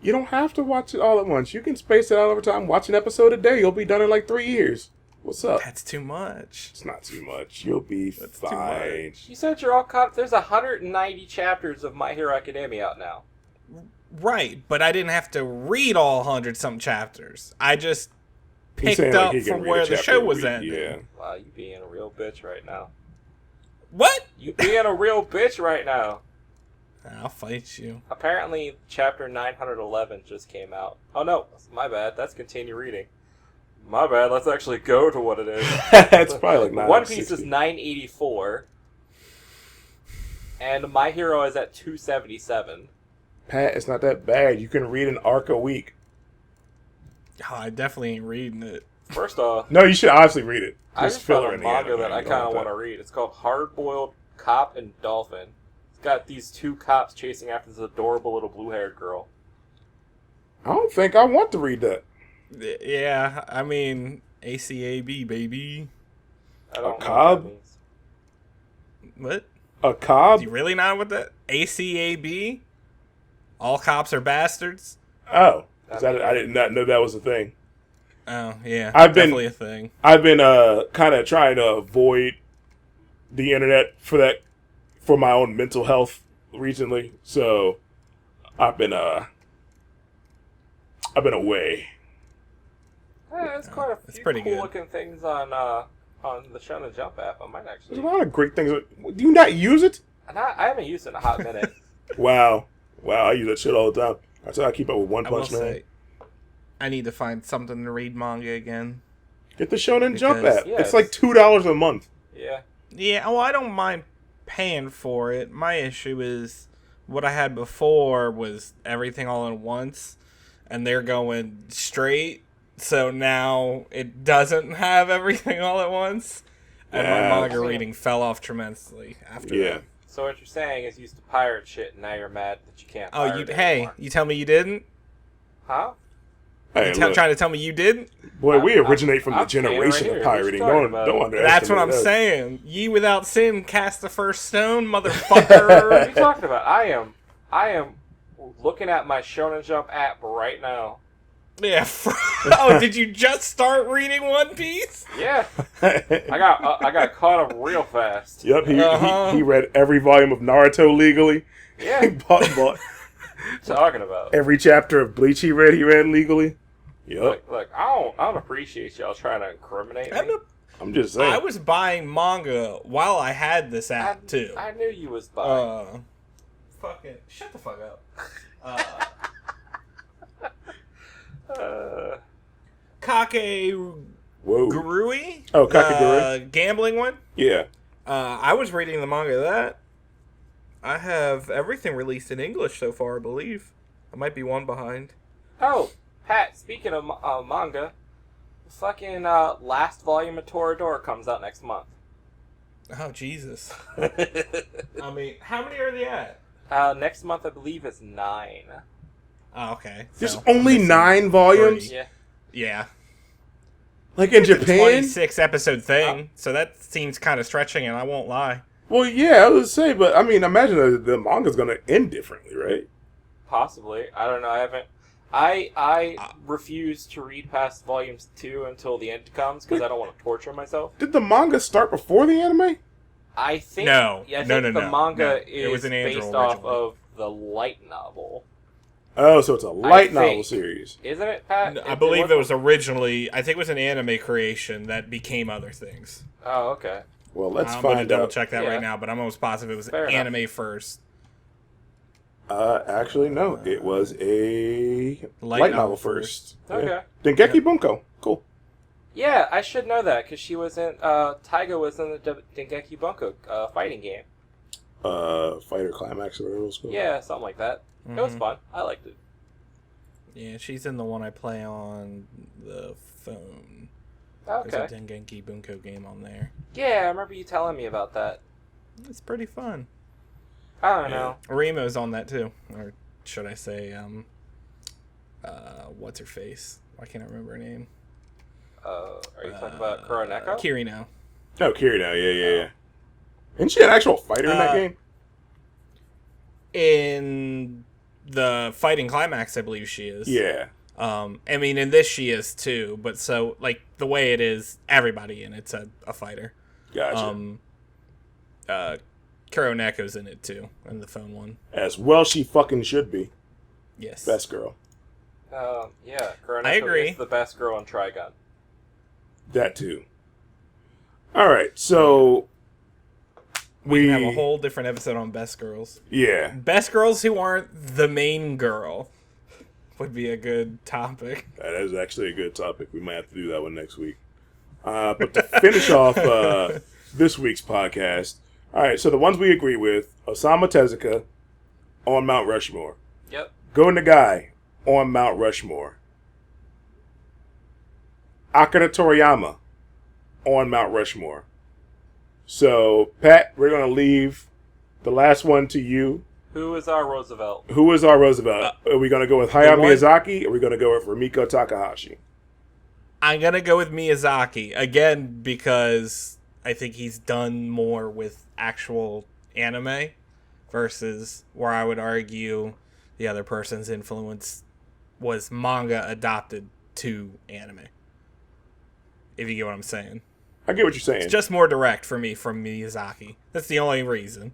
You don't have to watch it all at once. You can space it out over time. Watch an episode a day. You'll be done in like 3 years. What's up? That's too much. It's not too much. You'll be fine. You said you're all caught up. There's 190 chapters of My Hero Academia out now. Right, but I didn't have to read all 100-something chapters. I just... picked up like from where the show was ending. Yeah. Wow, you being a real bitch right now. What? You being a real bitch right now. I'll fight you. Apparently, chapter 911 just came out. Oh no, my bad. That's continue reading. My bad. Let's actually go to what it is. It's probably like 960. One Piece is 984. and My Hero is at 277. Pat, it's not that bad. You can read an arc a week. Oh, I definitely ain't reading it. First off, No, you should honestly read it. I just filler found a in the manga anime. that I You don't kind of want want to that. read. It's called Hard Boiled Cop and Dolphin. It's got these two cops chasing after this adorable little blue-haired girl. I don't think I want to read that. Yeah, I mean, ACAB, baby. I don't know cob? what that means. What? A cob? Do you really not with that? ACAB? All cops are bastards? Oh, I did not know that was a thing. Oh, yeah. I've been- definitely a thing. I've been kind of trying to avoid the internet for my own mental health recently. So I've been away. There's quite a That's few pretty good. cool-looking things on the Shonen Jump app. I might There's actually... a lot of great things. Do you not use it? I haven't used it in a hot minute. Wow, I use that shit all the time. That's how I keep up with One I will Punch Man. say, I need to find something to read manga again. Get the Shonen Jump Because- app. Yeah, It's like $2 a month. Yeah. Yeah, well, I don't mind paying for it. My issue is what I had before was everything all at once, and they're going straight. So now it doesn't have everything all at once, and my Yeah. manga reading fell off tremendously after Yeah. that. So what you're saying is you used to pirate shit, and now you're mad that you can't Oh, pirate it hey, anymore. you tell me you didn't? Huh? Hey, You look, trying to tell me you didn't? boy, we originate from the I'm paying right generation here. of What you pirating. talking Don't about? underestimate That's what I'm that. saying. Ye without sin cast the first stone, What are motherfucker. you talking about? I am looking at my Shonen Jump app right now. Yeah. Oh, did you just start reading One Piece? Yeah, I got caught up real fast. Yep, Uh-huh. he read every volume of Naruto legally. He Yeah, bought what you talking about? every chapter of Bleach he read legally. Yep. Look, I don't appreciate y'all trying to incriminate me. I'm just saying. I was buying manga while I had this app too. I knew you was buying. Fucking shut the fuck up. Kake Whoa. Gurui? Oh, Kakegurui? The gambling one? Yeah. I was reading the manga of that. I have everything released in English so far, I believe. I might be one behind. Oh, Pat, speaking of manga, the fucking last volume of Toradora comes out next month. Oh, Jesus. I mean, how many are they at? Next month, I believe, is 9. Oh, okay. There's So, only I'm missing 9 volumes? 30. Yeah. Yeah. Like in Japan? 26 episode thing, so that seems kind of stretching, and I won't lie. Well, yeah, I would say, but I mean, imagine the manga's gonna end differently, right? Possibly. I don't know. I haven't. I refuse to read past volumes 2 until the end comes because I don't want to torture myself. Did the manga start before the anime? I think. No. Yeah, I No, think no, the no. manga No. It was is an Andrew based off originally. of the light novel, Oh, so it's a light think. novel series. isn't it, Pat? I believe it was originally, I think it was an anime creation that became other things. Oh, okay. Well, let's I'm going to find double out. check that Yeah. right now, but I'm almost positive it was Fair enough. anime first. Actually, no, it was a Light light novel novel first. Okay. Yeah. Dengeki Bunko. Cool. Yeah, I should know that because she was in. Taiga was in the Dengeki Bunko fighting game. Fighter Climax or whatever it was called. Yeah, something like that. It was Mhm. fun. I liked it. Yeah, she's in the one I play on the phone. Okay. There's a Dengeki Bunko game on there. Yeah, I remember you telling me about that. It's pretty fun. I don't know. Remo's on that too. Or should I say, what's her face? Why can't I remember her name? Are you talking about Kuroneko? Kirino. Oh, Kirito. Yeah. Isn't she an actual fighter in that game? In the fighting climax, I believe she is. Yeah. I mean, in this she is too, but so, like, the way it is, everybody in it's a fighter. Gotcha. Kuroneko's in it too, in the phone one. As well she fucking should be. Yes. Best girl. Yeah, Kuroneko I agree. is the best girl in Trigun. That too. Alright, so... We have a whole different episode on best girls. Yeah. Best girls who aren't the main girl would be a good topic. That is actually a good topic. We might have to do that one next week. But to finish off this week's podcast, All right, so the ones we agree with: Osamu Tezuka on Mount Rushmore. Yep. Go Nagai on Mount Rushmore. Akira Toriyama on Mount Rushmore. So, Pat, we're going to leave the last one to you. Who is our Roosevelt? Who is our Roosevelt? Are we going to go with Hayao Miyazaki or are we going to go with Rumiko Takahashi? I'm going to go with Miyazaki, again, because I think he's done more with actual anime versus where I would argue the other person's influence was manga adopted to anime. If you get what I'm saying. I get what you're saying. It's just more direct for me from Miyazaki. That's the only reason.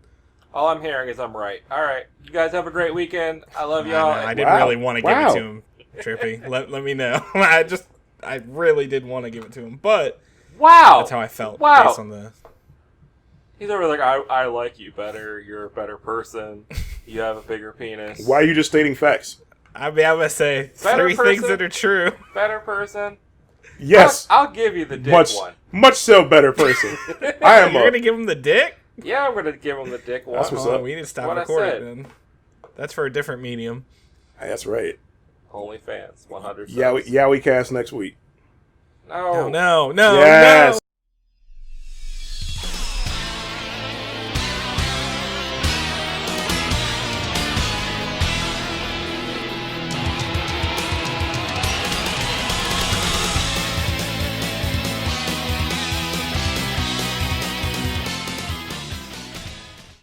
All I'm hearing is I'm right. All right. You guys have a great weekend. I love y'all. I didn't really want to give it to him, Trippy. Let me know. I really did want to give it to him, but that's how I felt based on the... He's over like, I like you better. You're a better person. You have a bigger penis. Why are you just stating facts? I mean, I'm going to say better three person, things that are true. Better person. Yes. I'll give you the dick one. Much so better person. I am You're going to give him the dick? Yeah, I'm going to give him the dick one. That's what's up. We need to stop recording then. That's for a different medium. Hey, that's right. OnlyFans, 100 Yeah, we cast next week. No. No. Yes.